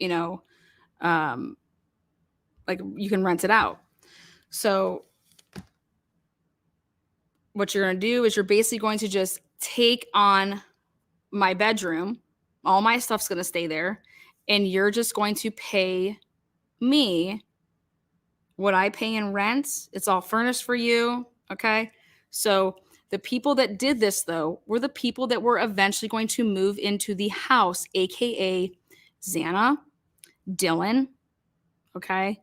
like you can rent it out. So what you're going to do is you're basically going to just take on my bedroom. All my stuff's going to stay there. And you're just going to pay me what I pay in rent. It's all furnished for you. Okay. So the people that did this, though, were the people that were eventually going to move into the house, AKA Xana, Dylan, okay,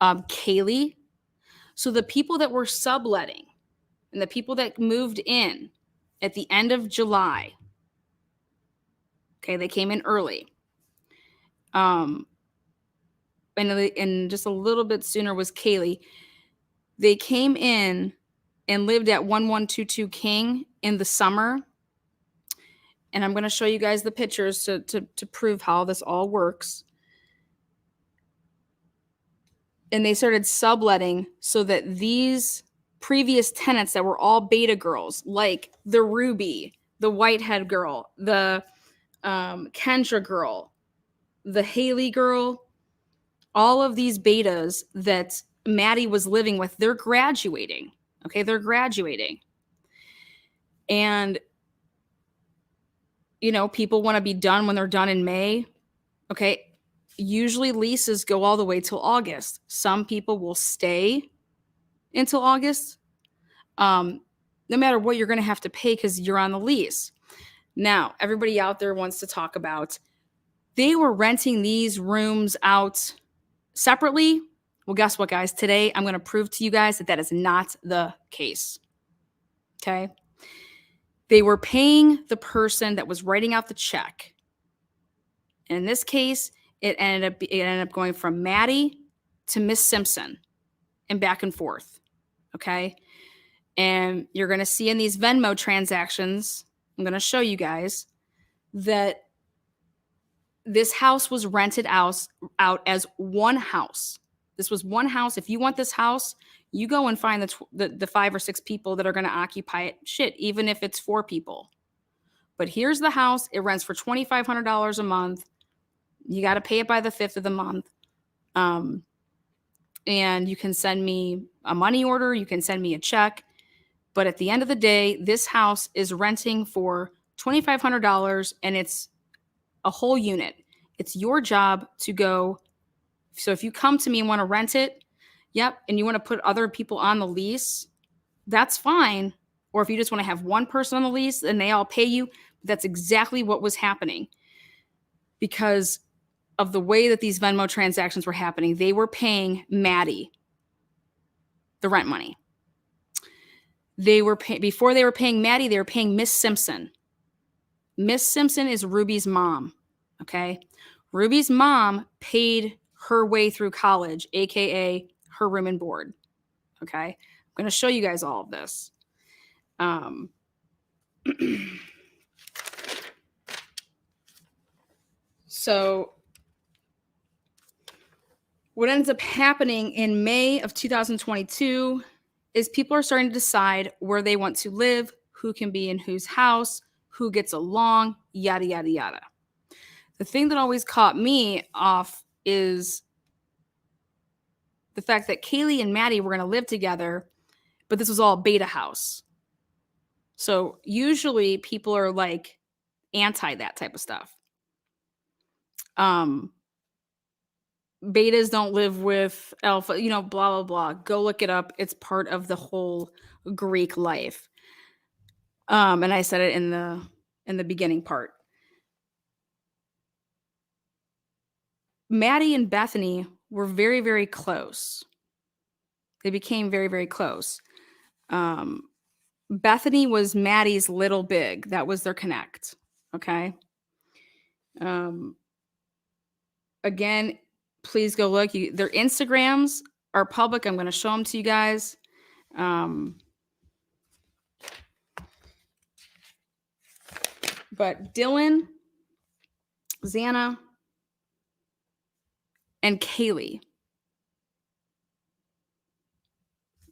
Kaylee. So the people that were subletting and the people that moved in at the end of July, okay, they came in early. And just a little bit sooner was Kaylee. They came in and lived at 1122 King in the summer. And I'm going to show you guys the pictures to prove how this all works. And they started subletting so that these previous tenants that were all beta girls, like the Ruby, the Whitehead girl, the Kendra girl, the Haley girl, all of these betas that Maddie was living with, they're graduating. Okay, they're graduating. And, you know, people want to be done when they're done in May. Okay. Usually leases go all the way till August. Some people will stay until August, no matter what you're going to have to pay because you're on the lease. Now, everybody out there wants to talk about they were renting these rooms out separately. Well, guess what, guys? Today, I'm going to prove to you guys that that is not the case. Okay. They were paying the person that was writing out the check. And in this case, it ended up going from Maddie to Miss Simpson and back and forth. Okay. And you're going to see in these Venmo transactions, I'm going to show you guys that this house was rented out as one house. This was one house. If you want this house, you go and find the 5 or 6 people that are going to occupy it. Shit, even if it's 4 people. But here's the house. It rents for $2,500 a month. You got to pay it by the 5th of the month. And you can send me a money order. You can send me a check. But at the end of the day, this house is renting for $2,500 and it's a whole unit. It's your job to go. So if you come to me and want to rent it, yep, and you want to put other people on the lease, that's fine. Or if you just want to have one person on the lease and they all pay you, that's exactly what was happening. Because of the way that these Venmo transactions were happening, they were paying Maddie the rent money. Before they were paying Maddie, they were paying Miss Simpson. Miss Simpson is Ruby's mom. Okay. Ruby's mom paid her way through college, AKA her room and board. Okay. I'm going to show you guys all of this. So what ends up happening in May of 2022 is people are starting to decide where they want to live, who can be in whose house, who gets along, yada, yada, yada. The thing that always caught me off is the fact that Kaylee and Maddie were going to live together, but this was all beta house. So usually people are like anti that type of stuff. Betas don't live with alpha, you know, blah, blah, blah. Go look it up. It's part of the whole Greek life. And I said it in the beginning part. Maddie and Bethany were very, very close. They became very, very close. Bethany was Maddie's little big. That was their connect. Okay. Again, please go look. Their Instagrams are public. I'm going to show them to you guys. But Dylan, Xana, and Kaylee.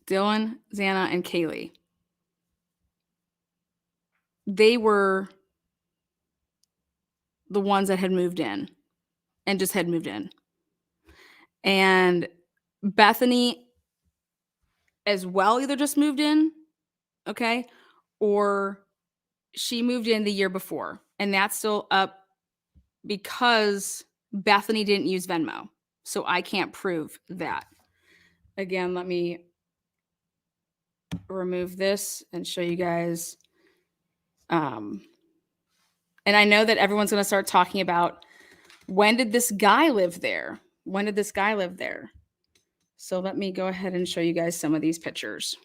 Dylan, Xana, and Kaylee. They were the ones that had moved in and just had moved in. And Bethany as well either just moved in, okay, or she moved in the year before. And that's still up because Bethany didn't use Venmo. So I can't prove that. Again, let me remove this and show you guys. And I know that everyone's going to start talking about when did this guy live there? When did this guy live there? So let me go ahead and show you guys some of these pictures.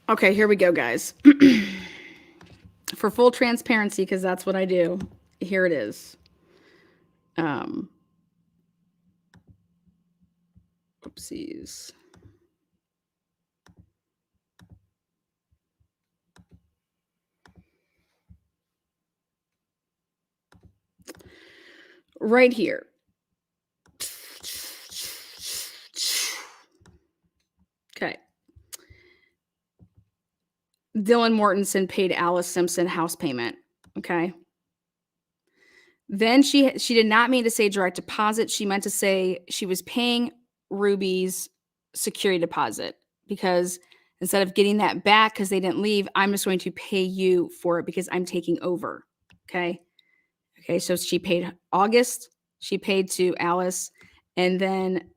Okay, here we go, guys. For full transparency, because that's what I do, here it is. Oopsies. Right here. Okay. Dylan Mortensen paid Alice Simpson house payment. Okay. Then she did not mean to say direct deposit. She meant to say she was paying Ruby's security deposit, because instead of getting that back because they didn't leave, I'm just going to pay you for it because I'm taking over. Okay. Okay. So she paid August. She paid to Alice, and then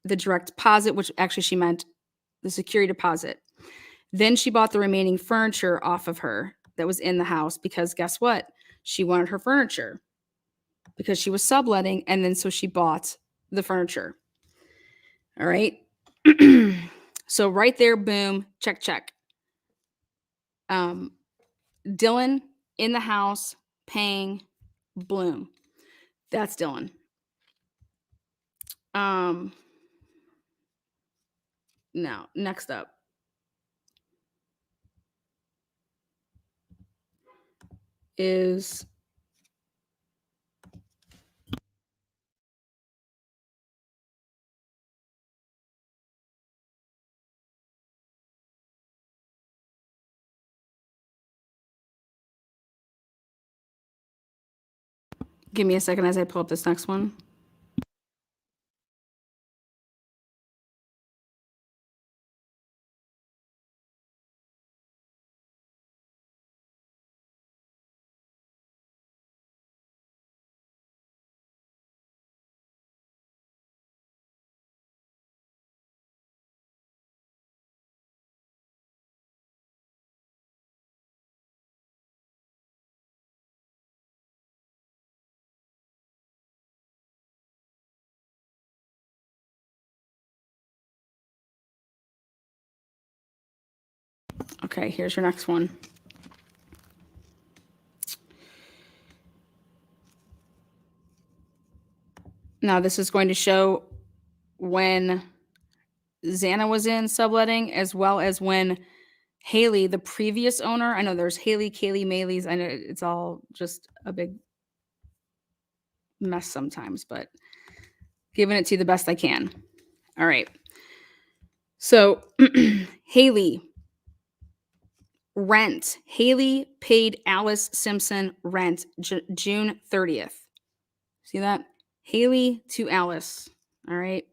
the direct deposit, which actually she meant the security deposit. Then she bought the remaining furniture off of her that was in the house, because guess what? She wanted her furniture because she was subletting. And then so she bought the furniture. All right. So right there, boom, check, check. Dylan in the house paying Bloom. That's Dylan. Now, next up is give me a second as I pull up this next one. Okay, here's your next one. Now, this is going to show when Xana was in subletting, as well as when Haley, the previous owner, I know there's Haley, Kaylee, Mayleys. I know it's all just a big mess sometimes, but giving it to you the best I can. All right. So, Haley, rent. Haley paid Alice Simpson rent June 30th. See that? Haley to Alice. All right.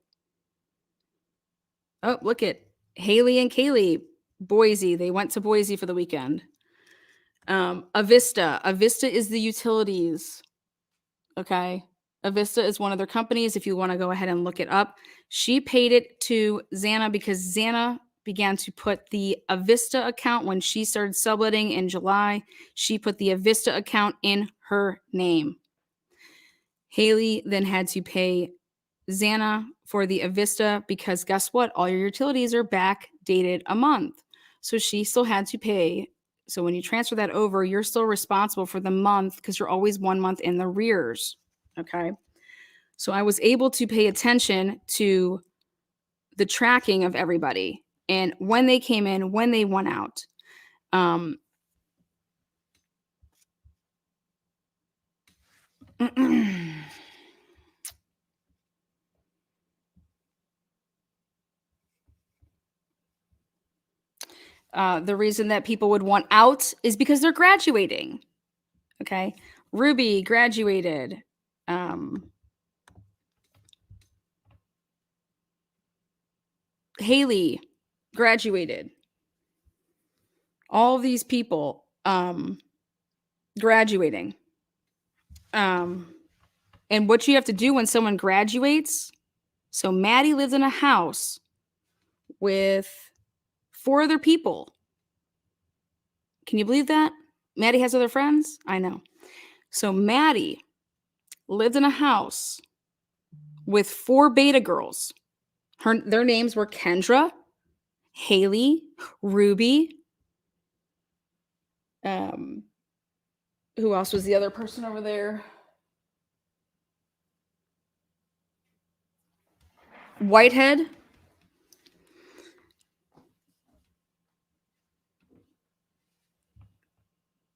Oh, look at Haley and Kaylee. Boise. They went to Boise for the weekend. Avista. Avista is the utilities. Okay. Avista is one of their companies. If you want to go ahead and look it up, she paid it to Xana because Xana began to put the Avista account when she started subletting in July. She put the Avista account in her name. Haley then had to pay Xana for the Avista because guess what? All your utilities are backdated a month. So she still had to pay. So when you transfer that over, you're still responsible for the month because you're always 1 month in the rears. Okay. So I was able to pay attention to the tracking of everybody and when they came in, when they went out. The reason that people would want out is because they're graduating. Okay. Ruby graduated. Haley graduated. All of these people graduating. And what you have to do when someone graduates. So Maddie lived in a house with 4 other people. Can you believe that? Maddie has other friends? I know. So Maddie lived in a house with 4 beta girls. Their names were Kendra, Haley, Ruby. Who else was the other person over there? Whitehead.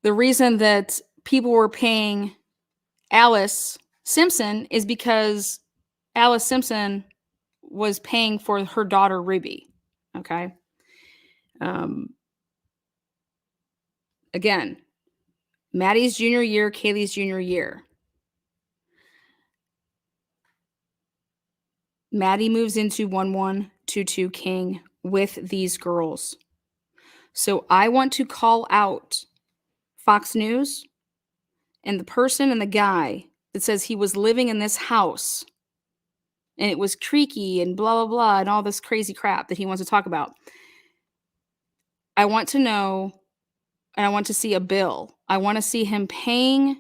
The reason that people were paying Alice Simpson is because Alice Simpson was paying for her daughter Ruby. Okay. Again, Maddie's junior year, Kaylee's junior year. Maddie moves into 1122 King with these girls. So I want to call out Fox News and the person and the guy that says he was living in this house and it was creaky and blah, blah, blah, and all this crazy crap that he wants to talk about. I want to know, and I want to see a bill. I want to see him paying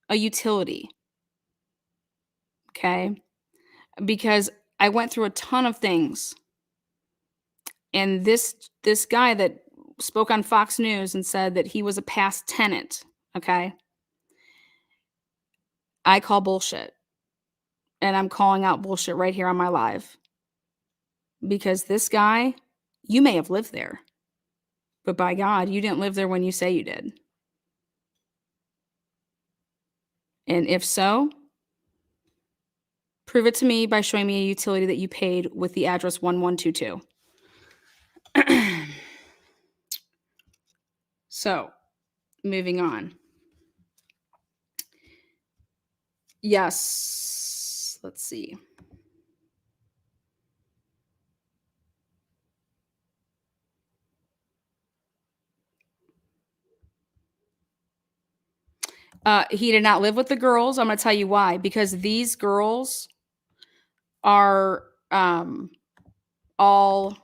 a utility. Okay? Because I went through a ton of things. And this guy that spoke on Fox News and said that he was a past tenant, okay? I call bullshit. And I'm calling out bullshit right here on my live. Because this guy, you may have lived there. But by God, you didn't live there when you say you did. And if so, prove it to me by showing me a utility that you paid with the address 1122. So, moving on. Yes, let's see. He did not live with the girls. I'm going to tell you why. Because these girls are all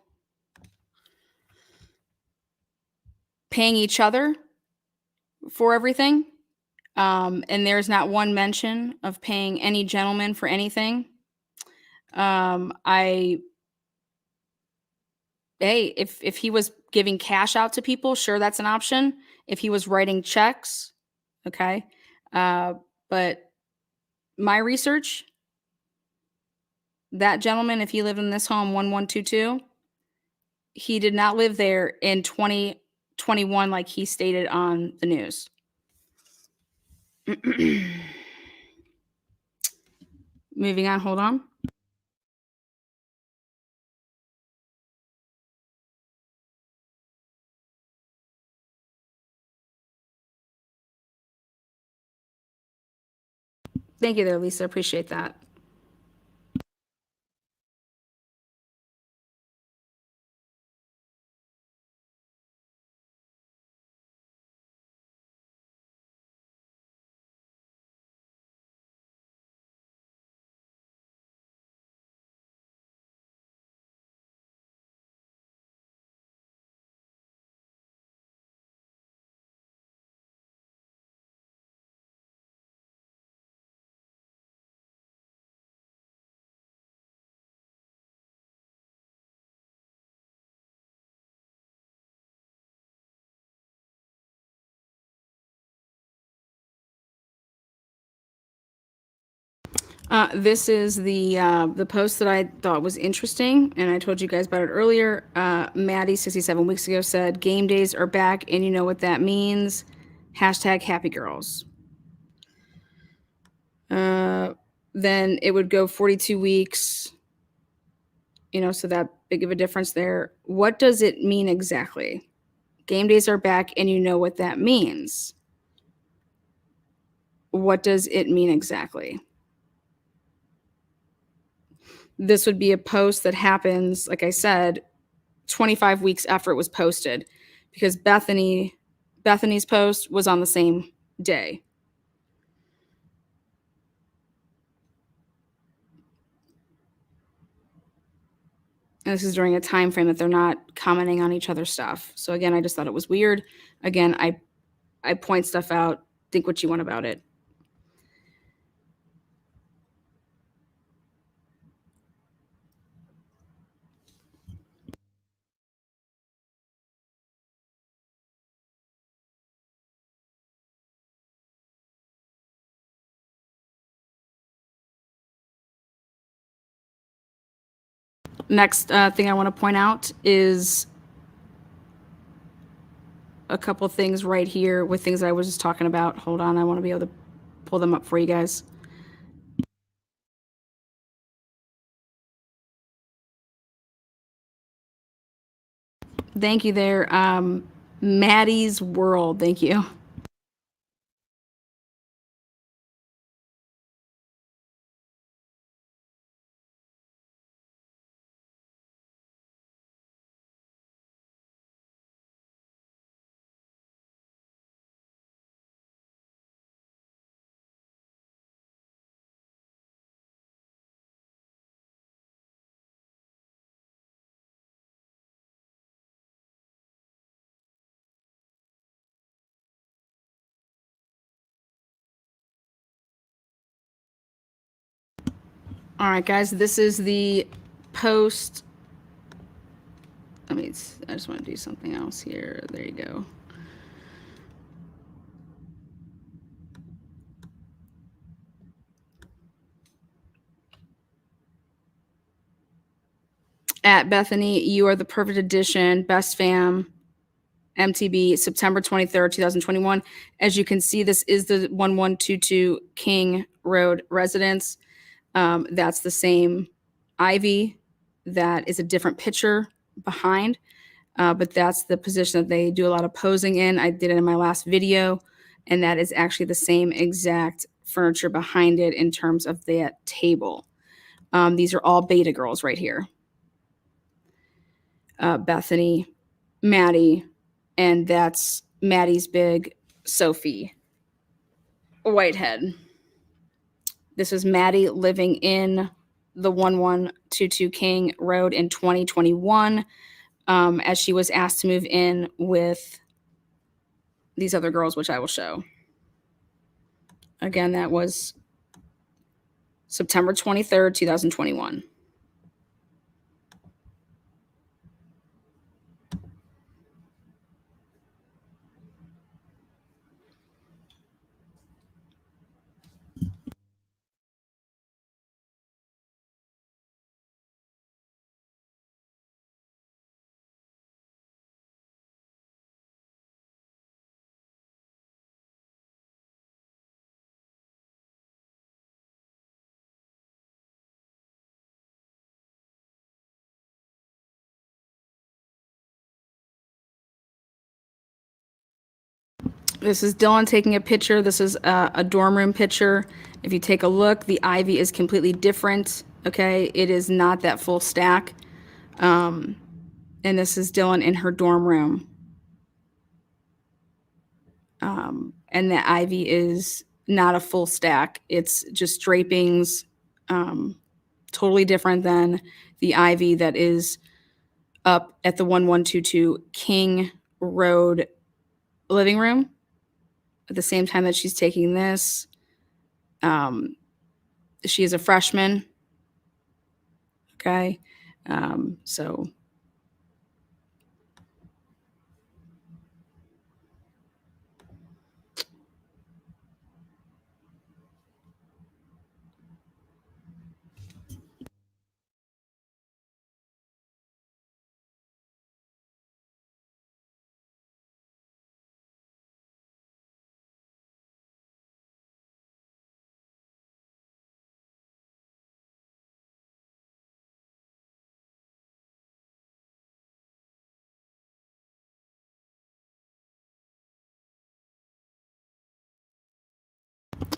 paying each other for everything. And there's not one mention of paying any gentleman for anything. If he was giving cash out to people, sure, that's an option. If he was writing checks, okay. But my research, that gentleman, if he lived in this home 1122, he did not live there in 2021 like he stated on the news. Moving on, hold on. Thank you there, Lisa. Appreciate that. This is the post that I thought was interesting, and I told you guys about it earlier. Maddie, 67 weeks ago, said, "Game days are back, and you know what that means. Hashtag happy girls." Then it would go 42 weeks, so that big of a difference there. What does it mean exactly? Game days are back, and you know what that means. What does it mean exactly? This would be a post that happens, like I said, 25 weeks after it was posted, because Bethany's post was on the same day. And this is during a time frame that they're not commenting on each other's stuff. So again, I just thought it was weird. Again, I point stuff out, think what you want about it. Next thing I want to point out is a couple things right here with things I was just talking about. Hold on, I want to be able to pull them up for you guys. Thank you there. Maddie's World. Thank you. All right, guys, this is the post. I just want to do something else here. There you go. At Bethany, you are the perfect addition. Best fam, MTB, September 23rd, 2021. As you can see, this is the 1122 King Road residence. That's the same Ivy. That is a different picture behind, but that's the position that they do a lot of posing in. I did it in my last video, and that is actually the same exact furniture behind it in terms of that table. These are all beta girls right here. Bethany, Maddie, and that's Maddie's big Sophie Whitehead. This is Maddie living in the 1122 King Road in 2021, as she was asked to move in with these other girls, which I will show. Again, that was September 23rd, 2021. This is Dylan taking a picture. This is a dorm room picture. If you take a look, the ivy is completely different. Okay, it is not that full stack. And this is Dylan in her dorm room. And the ivy is not a full stack. It's just drapings, totally different than the ivy that is up at the 1122 King Road living room. At the same time that she's taking this, she is a freshman. Okay. So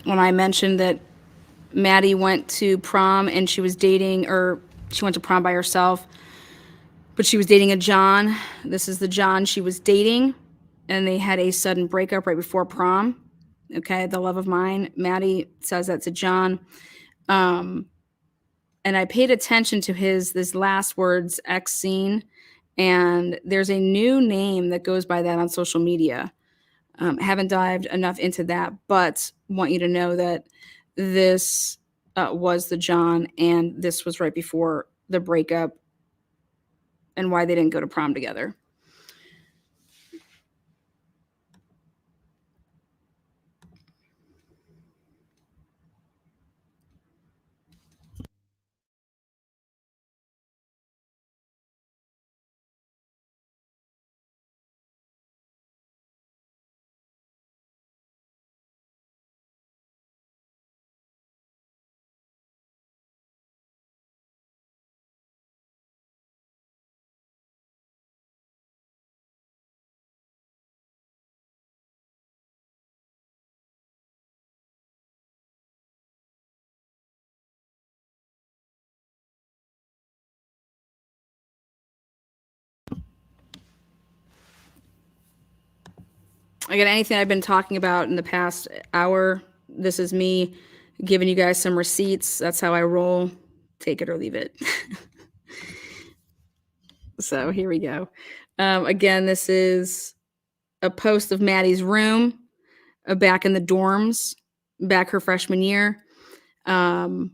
when I mentioned that Maddie went to prom and she was dating, or she went to prom by herself, but she was dating a John. This is the John she was dating, and they had a sudden breakup right before prom. Okay, the love of mine. Maddie says that's a John. And I paid attention to this last words, X scene, and there's a new name that goes by that on social media. Haven't dived enough into that, but want you to know that this was the John, and this was right before the breakup and why they didn't go to prom together. Again, anything I've been talking about in the past hour, this is me giving you guys some receipts. That's how I roll. Take it or leave it. So here we go. Again, this is a post of Maddie's room back in the dorms, back her freshman year. But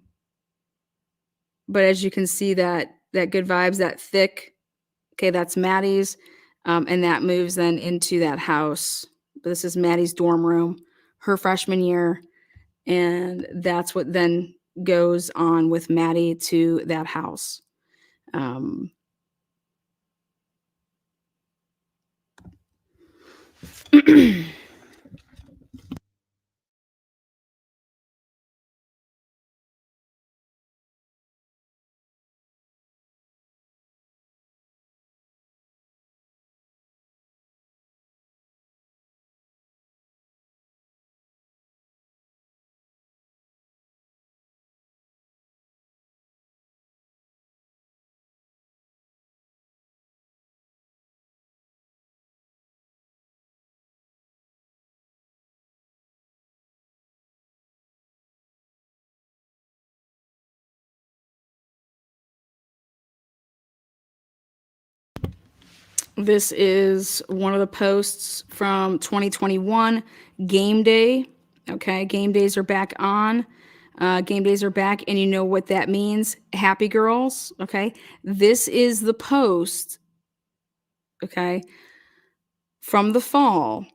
as you can see, that good vibes, that thick, okay, that's Maddie's. And that moves then into that house. This is Maddie's dorm room, her freshman year. And that's what then goes on with Maddie to that house. This is one of the posts from 2021, game day. Okay, game days are back on. Game days are back, and you know what that means. Happy girls. Okay, this is the post, okay, from the fall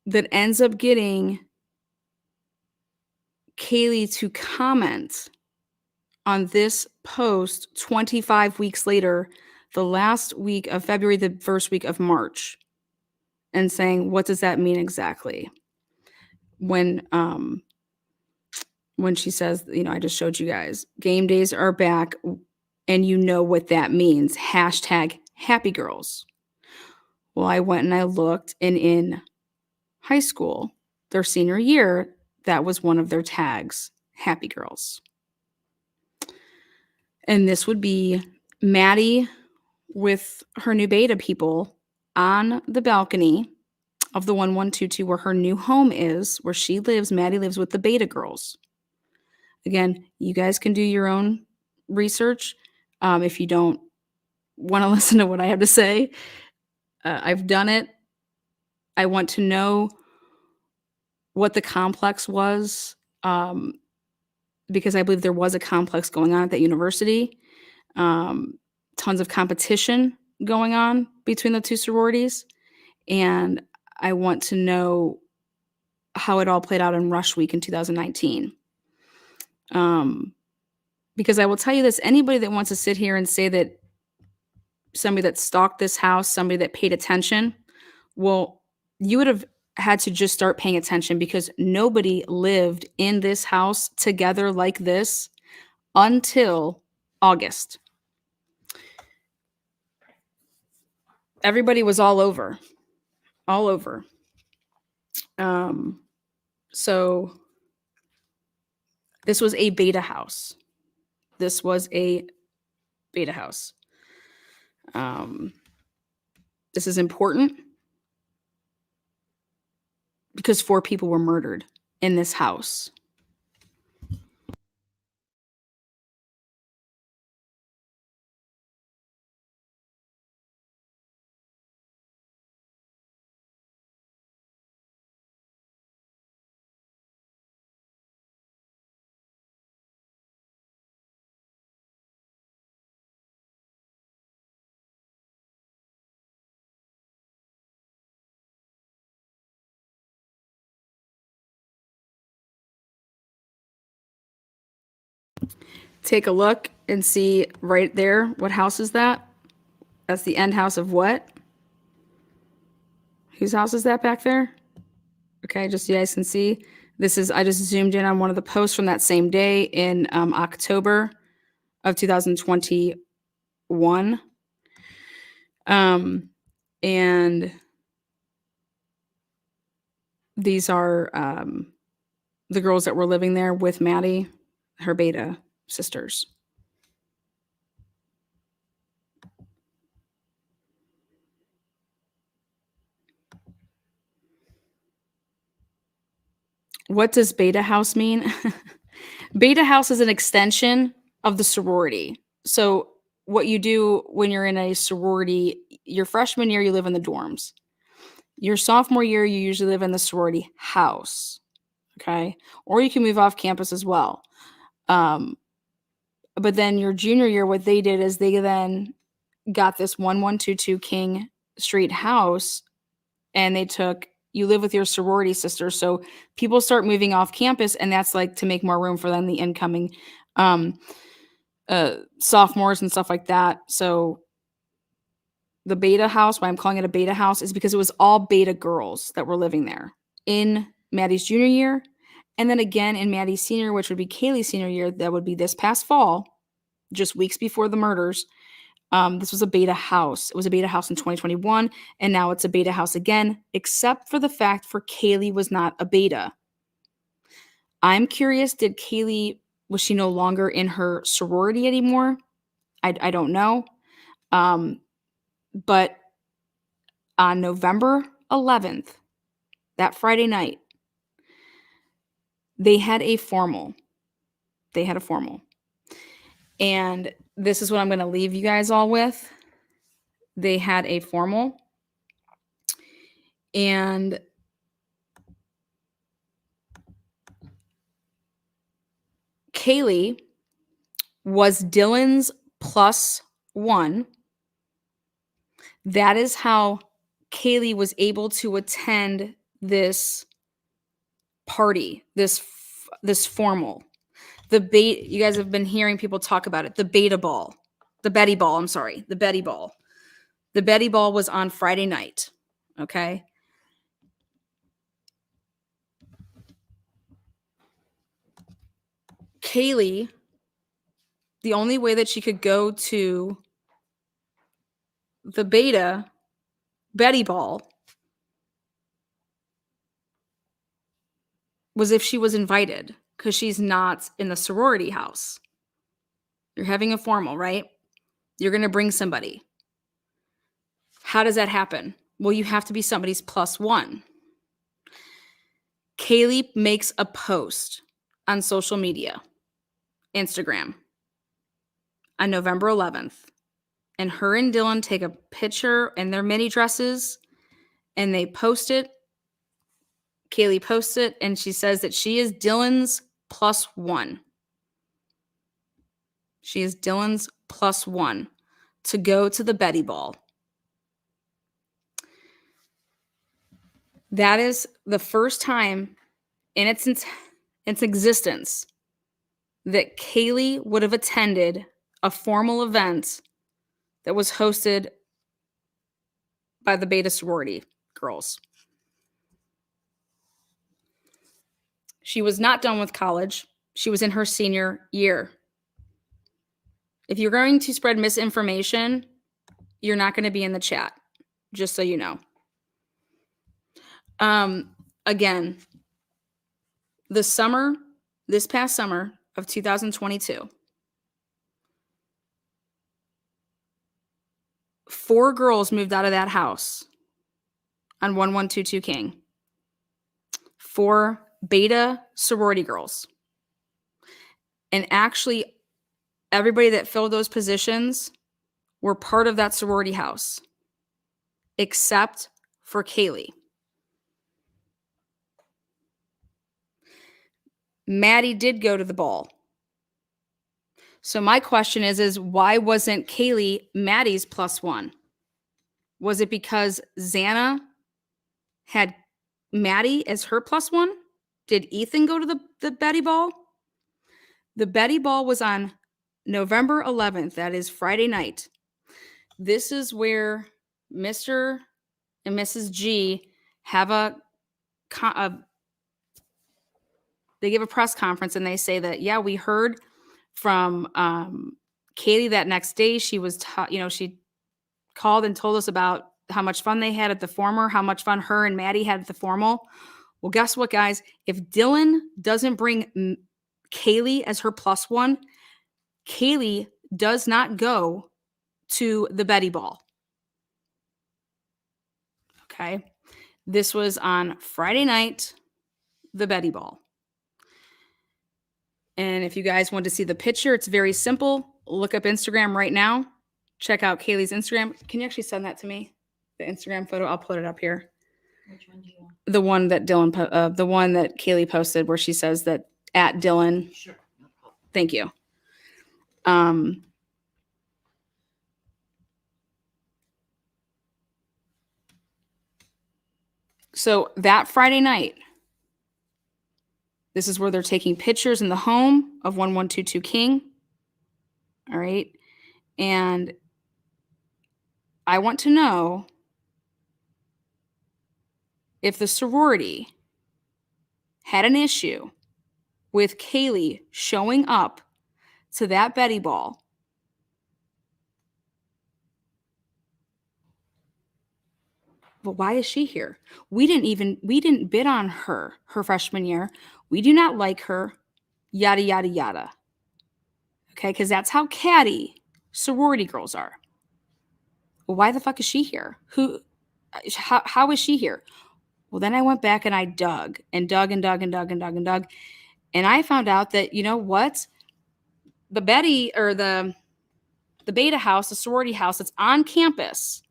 that ends up getting Kaylee to comment on this post 25 weeks later, the last week of February, the first week of March, and saying, what does that mean exactly? When she says, you know, I just showed you guys, game days are back, and you know what that means. Hashtag happy girls. Well, I went and I looked, and in high school, their senior year, that was one of their tags, happy girls. And this would be Maddie with her new beta people on the balcony of the 1122 where her new home is, where she lives. Maddie lives with the beta girls. Again, you guys can do your own research if you don't want to listen to what I have to say. I've done it. I want to know what the complex was because I believe there was a complex going on at that university. Tons of competition going on between the two sororities. And I want to know how it all played out in Rush Week in 2019. Because I will tell you this, anybody that wants to sit here and say that somebody that stalked this house, somebody that paid attention, well, you would have had to just start paying attention because nobody lived in this house together like this until August. Everybody was all over. So this was a beta house. This is important because 4 people were murdered in this house. Take a look and see right there. What house is that? That's the end house of what? Whose house is that back there? Okay, just so you guys can see. This is, I just zoomed in on one of the posts from that same day in October of 2021. And these are the girls that were living there with Maddie, her beta sisters. What does beta house mean? Beta house is an extension of the sorority. So what you do when you're in a sorority, your freshman year, you live in the dorms. Your sophomore year, you usually live in the sorority house. Okay. Or you can move off campus as well. But then your junior year, what they did is they then got this 1122 King Street house, and they took, you live with your sorority sister. So people start moving off campus, and that's like to make more room for them, the incoming sophomores and stuff like that. So the beta house, why I'm calling it a beta house, is because it was all beta girls that were living there in Maddie's junior year. And then again in Maddie's senior, which would be Kaylee's senior year, that would be this past fall, just weeks before the murders. This was a beta house. It was a beta house in 2021, and now it's a beta house again, except for the fact for Kaylee was not a beta. I'm curious, was she no longer in her sorority anymore? I don't know. But on November 11th, that Friday night, they had a formal. And this is what I'm going to leave you guys all with. They had a formal. And Kaylee was Dylan's +1. That is how Kaylee was able to attend this party, this formal. You guys have been hearing people talk about it. The Betty Ball. The Betty Ball was on Friday night. Okay. Kaylee, the only way that she could go to the Betty Ball was if she was invited, because she's not in the sorority house. You're having a formal, right? You're going to bring somebody. How does that happen? Well, you have to be somebody's +1. Kaylee makes a post on social media, Instagram, on November 11th. And her and Dylan take a picture in their mini dresses, and they post it. Kaylee posts it, and she says that she is Dylan's +1. She is Dylan's +1 to go to the Betty Ball. That is the first time in its existence that Kaylee would have attended a formal event that was hosted by the beta sorority girls. She was not done with college. She was in her senior year. If you're going to spread misinformation, you're not going to be in the chat, just so you know. Again, this past summer of 2022, 4 girls moved out of that house on 1122 King. 4 beta sorority girls. And actually, everybody that filled those positions were part of that sorority house, except for Kaylee. Maddie did go to the ball. So my question is why wasn't Kaylee Maddie's +1? Was it because Xana had Maddie as her +1? Did Ethan go to the Betty Ball? The Betty Ball was on November 11th. That is Friday night. This is where Mr. and Mrs. G have they give a press conference, and they say that, yeah, we heard from Kaylee that next day. She was, she called and told us about how much fun they had at the former, how much fun her and Maddie had at the formal. Well, guess what, guys? If Dylan doesn't bring Kaylee as her +1, Kaylee does not go to the Betty Ball. Okay. This was on Friday night. the Betty Ball. And if you guys want to see the picture, it's very simple. Look up Instagram right now. Check out Kaylee's Instagram. Can you actually send that to me? The Instagram photo. I'll put it up here. Which one do you want? The one that the one that Kaylee posted where she says that at Dylan. Sure, no problem. Thank you. So that Friday night, this is where they're taking pictures in the home of 1122 King. All right. And I want to know if the sorority had an issue with Kaylee showing up to that Betty Ball. But why is she here? We didn't bid on her freshman year. We do not like her, yada, yada, yada. Okay, because that's how catty sorority girls are. Well, why the fuck is she here? How is she here? Well, then I went back and I dug and dug and dug and dug and dug and dug. And I found out that, you know what? The Betty or the Beta House, the sorority house that's on campus,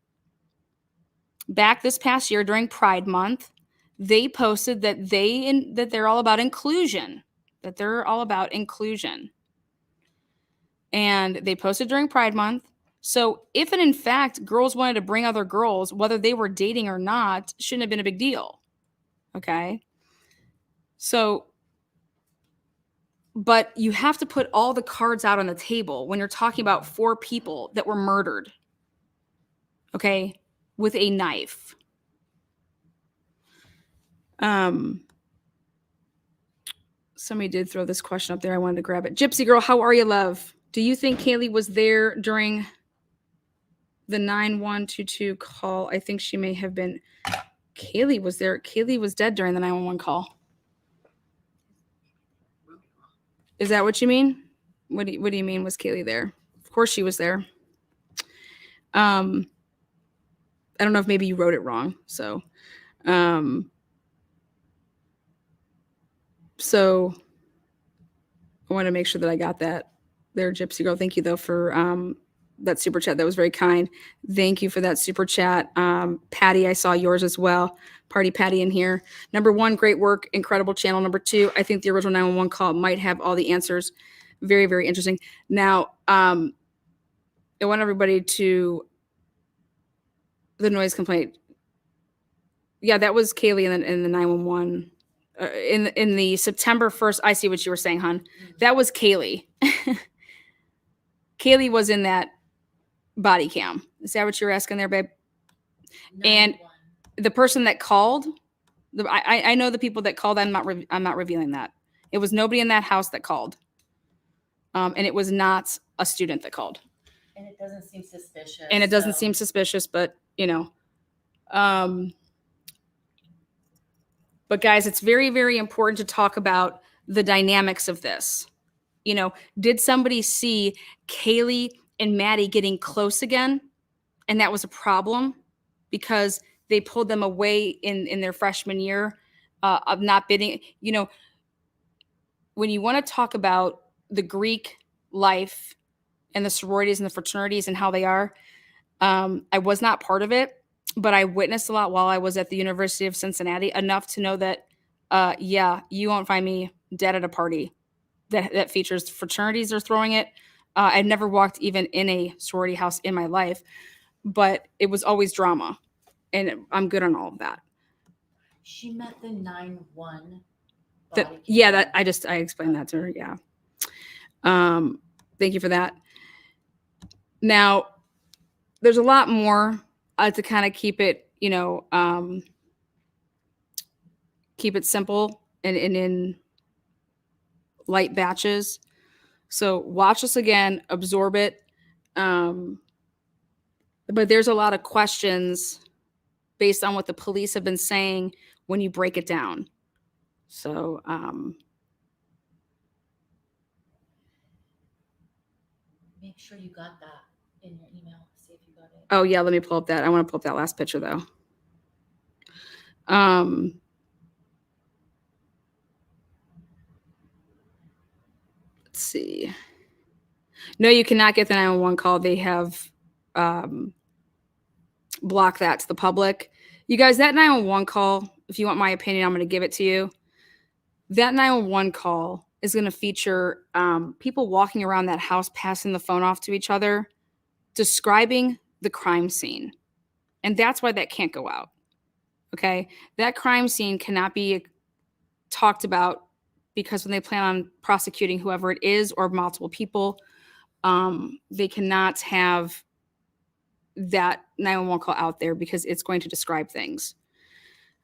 back this past year during Pride Month, they posted that they're all about inclusion, And they posted during Pride Month. So if and in fact girls wanted to bring other girls, whether they were dating or not, shouldn't have been a big deal. Okay. So, but you have to put all the cards out on the table when you're talking about 4 people that were murdered. Okay. With a knife. Somebody did throw this question up there. I wanted to grab it. Gypsy Girl, how are you, love? Do you think Kaylee was there during the 9122 call? I think she may have been. Kaylee was there. Kaylee was dead during the 911 call. Is that what you mean? What do you mean was Kaylee there? Of course she was there. I don't know if maybe you wrote it wrong. So I want to make sure that I got that there, Gypsy Girl. Thank you though for that super chat. That was very kind. Thank you for that super chat. Patty, I saw yours as well. Party Patty in here. Number 1, great work. Incredible channel. Number 2, I think the original 911 call might have all the answers. Very, very interesting. Now, I want everybody to the noise complaint. Yeah, that was Kaylee in the 911. In the September 1st, I see what you were saying, hon. That was Kaylee. Kaylee was in that body cam. Is that what you're asking there, babe? And the person that called, I know the people that called. I'm not revealing that. It was nobody in that house that called, and it was not a student that called. And it doesn't seem suspicious. But you know, but guys, it's very, very important to talk about the dynamics of this. You know, did somebody see Kaylee and Maddie getting close again? And that was a problem because they pulled them away in their freshman year of not bidding. You know, when you want to talk about the Greek life and the sororities and the fraternities and how they are, I was not part of it, but I witnessed a lot while I was at the University of Cincinnati, enough to know that, yeah, you won't find me dead at a party that features fraternities are throwing it. I've never walked even in a sorority house in my life, but it was always drama, and I'm good on all of that. She met the 9-1. Yeah, I explained that to her. Yeah. Thank you for that. Now, there's a lot more to kind of keep it, you know, keep it simple and in light batches. So watch this again, absorb it. But there's a lot of questions based on what the police have been saying when you break it down. So, make sure you got that in your email. See if you got it. oh yeah, let me pull up that. I want to pull up that last picture though. see. No, you cannot get the 911 call. They have blocked that to the public. You guys, that 911 call, if you want my opinion, I'm going to give it to you. That 911 call is going to feature people walking around that house, passing the phone off to each other, describing the crime scene. And that's why that can't go out. Okay? That crime scene cannot be talked about because when they plan on prosecuting whoever it is or multiple people, they cannot have that 911 call out there because it's going to describe things.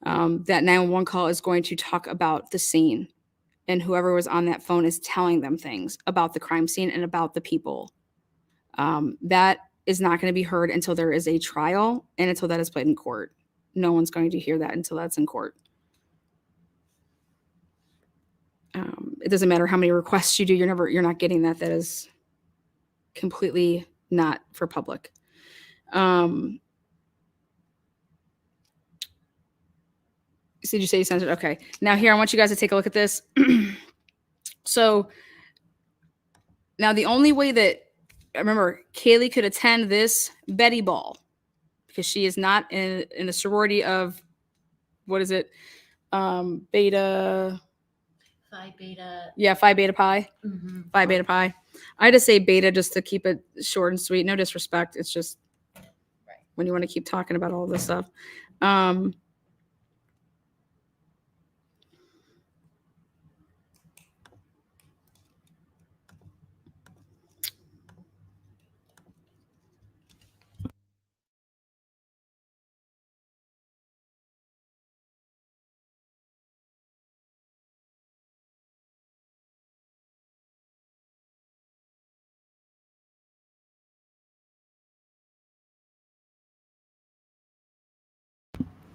That 911 call is going to talk about the scene, and whoever was on that phone is telling them things about the crime scene and about the people. That is not going to be heard until there is a trial and until that is played in court. No one's going to hear that until that's in court. It doesn't matter how many requests you do, you're not getting that. That is completely not for public. Did you say you sent it? Okay. Now here, I want you guys to take a look at this. So now the only way that, remember, Kaylee could attend this Betty ball because she is not in a sorority of, what is it? Beta. Phi Beta. Yeah, Phi Beta Pi. Mm-hmm. Phi Beta Pi. I just say beta just to keep it short and sweet. No disrespect. It's just when you want to keep talking about all this stuff.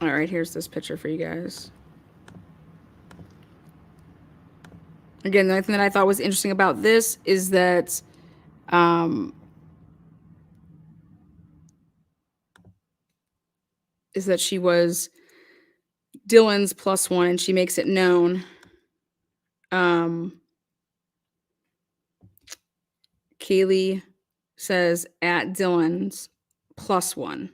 All right, here's this picture for you guys. Again, the only thing that I thought was interesting about this is that she was Dylan's plus one, and she makes it known. Kaylee says at Dylan's plus one.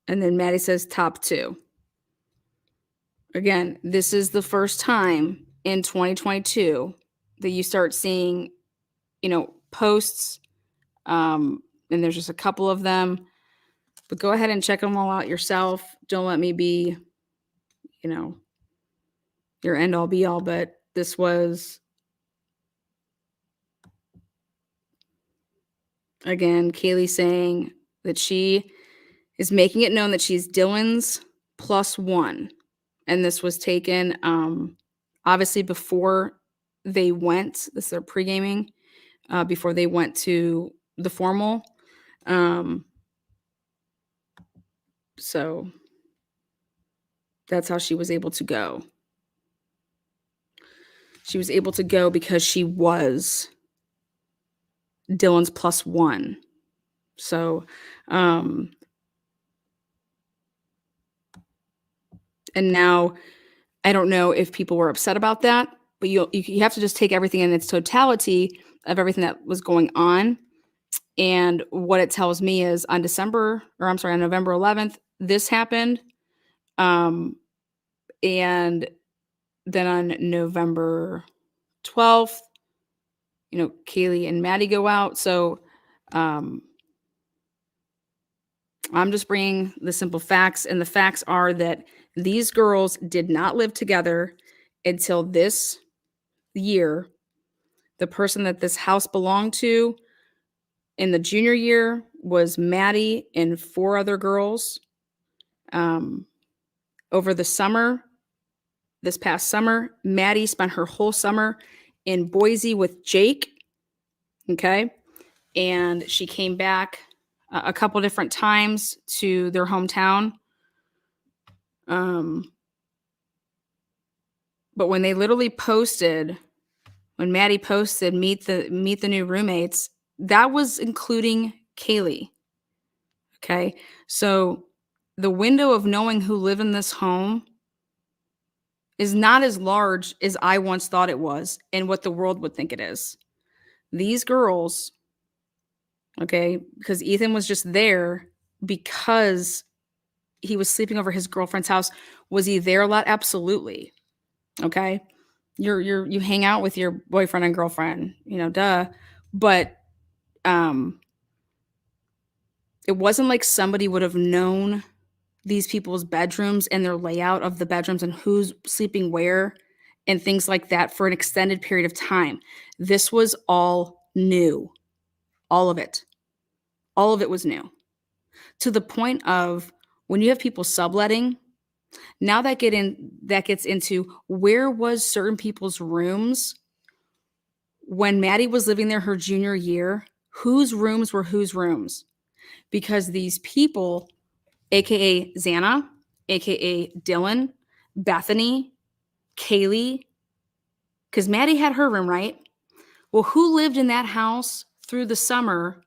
And then Maddie says top two. Again, this is the first time in 2022 that you start seeing, posts. And there's just a couple of them. But go ahead and check them all out yourself. Don't let me be, your end all be all. But this was, again, Kaylee saying that she is making it known that she's Dylan's plus one. And this was taken, obviously, before they went. This is their pre-gaming, before they went to the formal. So that's how she was able to go. She was able to go because she was Dylan's plus one. So, and now I don't know if people were upset about that, but you have to just take everything in its totality of everything that was going on. And what it tells me is on November 11th, this happened. And then on November 12th, Kaylee and Maddie go out. So I'm just bringing the simple facts. And the facts are that these girls did not live together until this year. The person that this house belonged to in the junior year was Maddie and 4 other girls. Over the summer, this past summer, Maddie spent her whole summer in Boise with Jake. Okay. And she came back a couple different times to their hometown. But when they literally posted, when Maddie posted, meet the new roommates, that was including Kaylee. Okay. So the window of knowing who lived in this home is not as large as I once thought it was and what the world would think it is. These girls, okay, because Ethan was just there because he was sleeping over his girlfriend's house. Was he there a lot? Absolutely. Okay. You hang out with your boyfriend and girlfriend, duh. But it wasn't like somebody would have known these people's bedrooms and their layout of the bedrooms and who's sleeping where and things like that for an extended period of time. This was all new. All of it. All of it was new. To the point of when you have people subletting, now that gets into where was certain people's rooms when Maddie was living there her junior year, whose rooms were whose rooms? Because these people, aka Xana, aka Dylan, Bethany, Kaylee, because Maddie had her room, right? Well, who lived in that house through the summer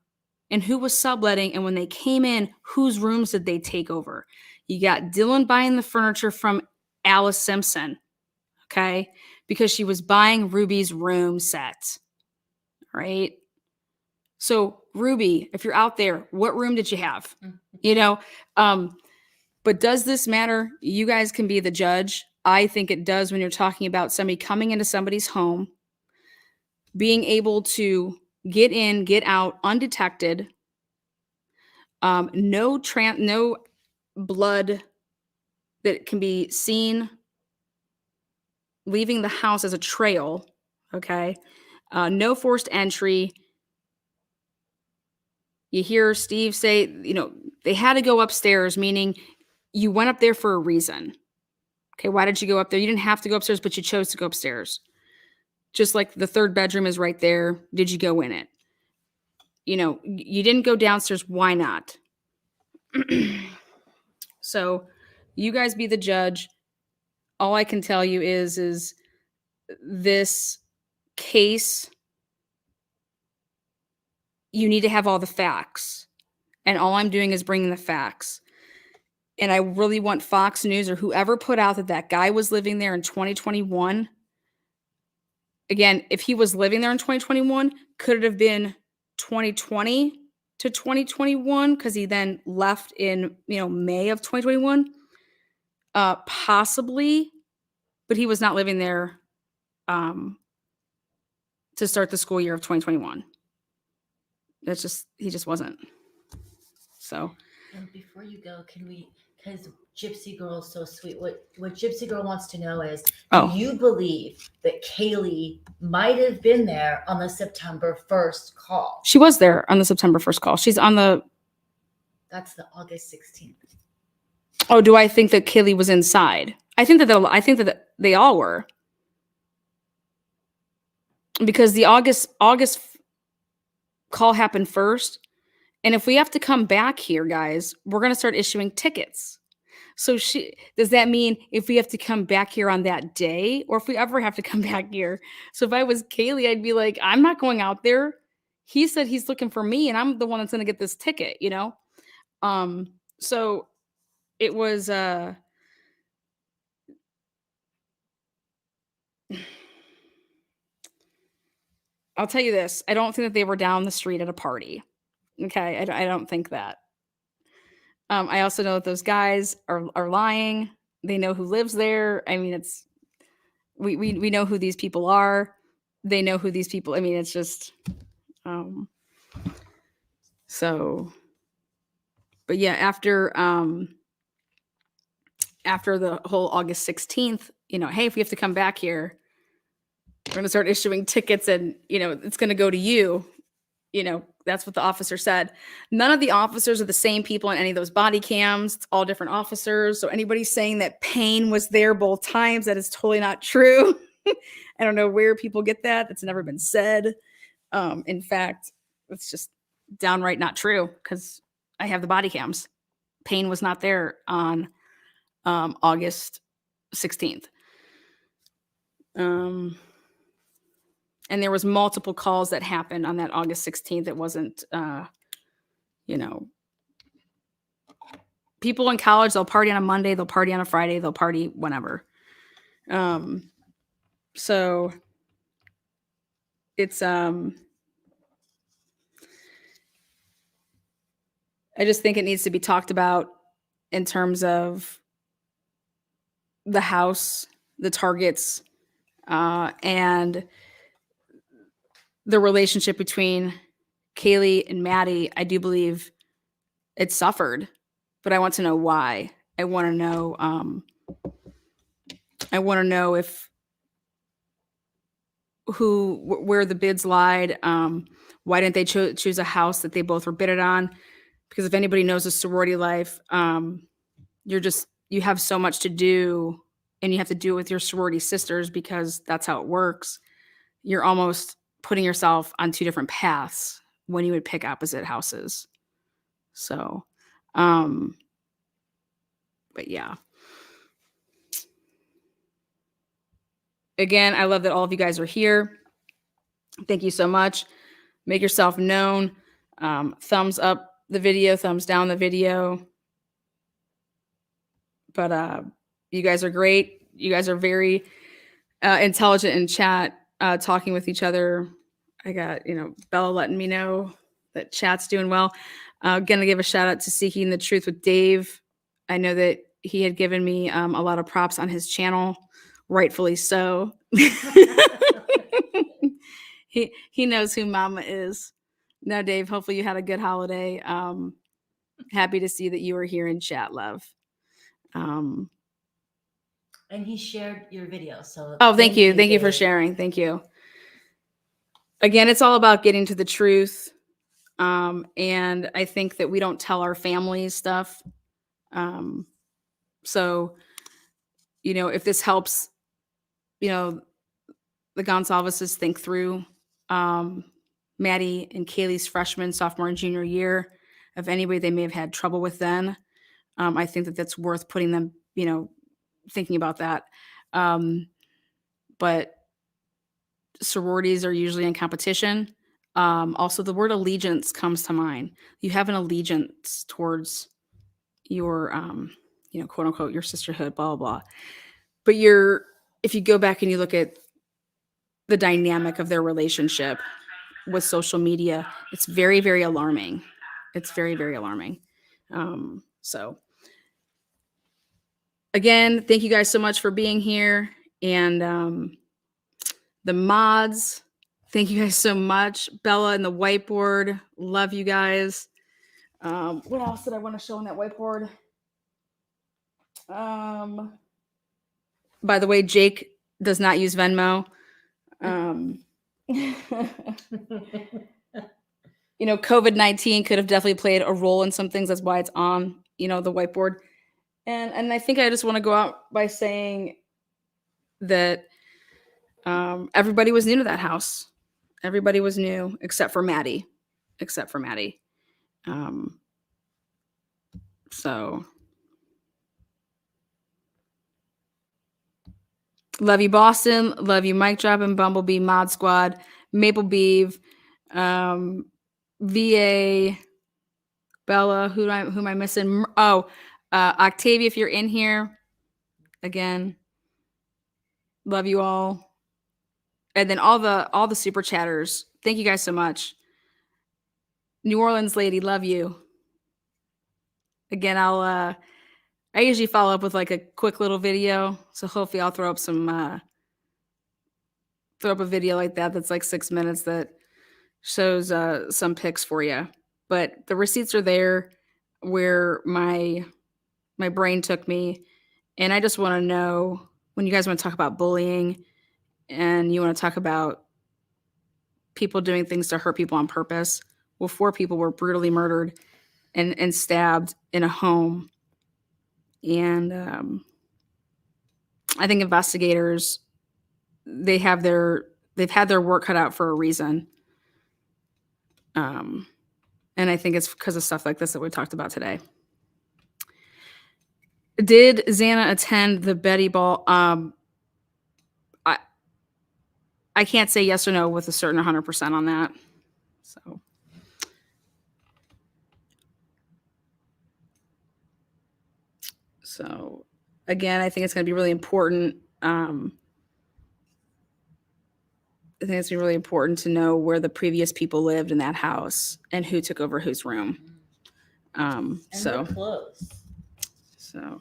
and who was subletting? And when they came in, whose rooms did they take over? You got Dylan buying the furniture from Alice Simpson, okay? Because she was buying Ruby's room set, right? So Ruby, if you're out there, what room did you have? But does this matter? You guys can be the judge. I think it does when you're talking about somebody coming into somebody's home, being able to get in, get out undetected, no blood that can be seen leaving the house as a trail, okay? No forced entry. You hear Steve say, they had to go upstairs, meaning you went up there for a reason. Okay, why did you go up there? You didn't have to go upstairs, but you chose to go upstairs. Just like the third bedroom is right there. Did you go in it? You didn't go downstairs. Why not? So you guys be the judge. All I can tell you is this case, you need to have all the facts. And all I'm doing is bringing the facts. And I really want Fox News or whoever put out that guy was living there in 2021. Again, if he was living there in 2021, could it have been 2020 to 2021? Because he then left in, May of 2021. Possibly, but he was not living there to start the school year of 2021. He just wasn't. So. And before you go, because Gypsy Girl is so sweet. What Gypsy Girl wants to know is, do you believe that Kaylee might have been there on the September 1st call? She was there on the September 1st call. She's on the. That's the August 16th. Oh, do I think that Kaylee was inside? I think that they all were. Because the August call happened first. And if we have to come back here, guys, we're going to start issuing tickets. So does that mean if we have to come back here on that day, or if we ever have to come back here? So if I was Kaylee, I'd be like, I'm not going out there. He said he's looking for me, and I'm the one that's going to get this ticket, So it was I'll tell you this. I don't think that they were down the street at a party. Okay, I don't think that. I also know that those guys are lying. They know who lives there. I mean, we know who these people are. They know who these people. I mean, it's just so. But yeah, after the whole August 16th, hey, if we have to come back here, we're going to start issuing tickets, and it's going to go to you. That's what the officer said. None of the officers are the same people in any of those body cams. It's all different officers. So anybody saying that Payne was there both times, that is totally not true. I don't know where people get that. That's never been said. In fact, it's just downright not true because I have the body cams. Payne was not there on August 16th. And there was multiple calls that happened on that August 16th. It wasn't, people in college, they'll party on a Monday, they'll party on a Friday, they'll party whenever. So it's I just think it needs to be talked about in terms of the house, the targets, and the relationship between Kaylee and Maddie. I do believe it suffered, but I want to know why. I want to know. I want to know if where the bids lied. Why didn't they choose a house that they both were bidded on? Because if anybody knows the sorority life, you have so much to do, and you have to do it with your sorority sisters because that's how it works. You're almost putting yourself on two different paths when you would pick opposite houses. So, but yeah. Again, I love that all of you guys are here. Thank you so much. Make yourself known. Thumbs up the video, thumbs down the video. But you guys are great. You guys are very intelligent in chat, talking with each other. I got, Bella letting me know that chat's doing well. Gonna give a shout out to Seeking the Truth with Dave. I know that he had given me a lot of props on his channel, rightfully so. He knows who Mama is. No, Dave, hopefully you had a good holiday. Happy to see that you were here in chat, love. And he shared your video. So thank you. Thank you for sharing. Thank you. Again, it's all about getting to the truth. And I think that we don't tell our families stuff. So, if this helps, the Gonsalveses think through Maddie and Kaylee's freshman, sophomore, and junior year, of anybody they may have had trouble with then, I think that that's worth putting them, thinking about that. But sororities are usually in competition. Also, the word allegiance comes to mind. You have an allegiance towards your, quote unquote, your sisterhood, blah, blah, blah. But if you go back and you look at the dynamic of their relationship with social media, it's very, very alarming. It's very, very alarming. So again, thank you guys so much for being here. And the mods, thank you guys so much. Bella and the whiteboard, love you guys. What else did I want to show on that whiteboard? By the way, Jake does not use Venmo. COVID-19 could have definitely played a role in some things. That's why it's on, the whiteboard. And I think I just want to go out by saying that everybody was new to that house. Everybody was new except for Maddie. So love you, Boston. Love you, Mike Drop and Bumblebee, Mod Squad, Maple Beeve, VA, Bella. Who am I missing? Octavia, if you're in here, again, love you all. And then all the super chatters, thank you guys so much. New Orleans lady, love you. Again, I usually follow up with like a quick little video, so hopefully I'll throw up a video like that that's like 6 minutes that shows some pics for you. But the receipts are there where my brain took me, and I just want to know, when you guys want to talk about bullying and you want to talk about people doing things to hurt people on purpose. Well, 4 people were brutally murdered and stabbed in a home. And I think investigators, they've had their work cut out for a reason. And I think it's because of stuff like this that we talked about today. Did Xana attend the Betty Ball? I can't say yes or no with a certain 100% on that. So again, I think it's going to be really important I think it's really important to know where the previous people lived in that house and who took over whose room. And we're close. So.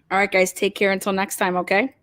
All right, guys, take care until next time, okay?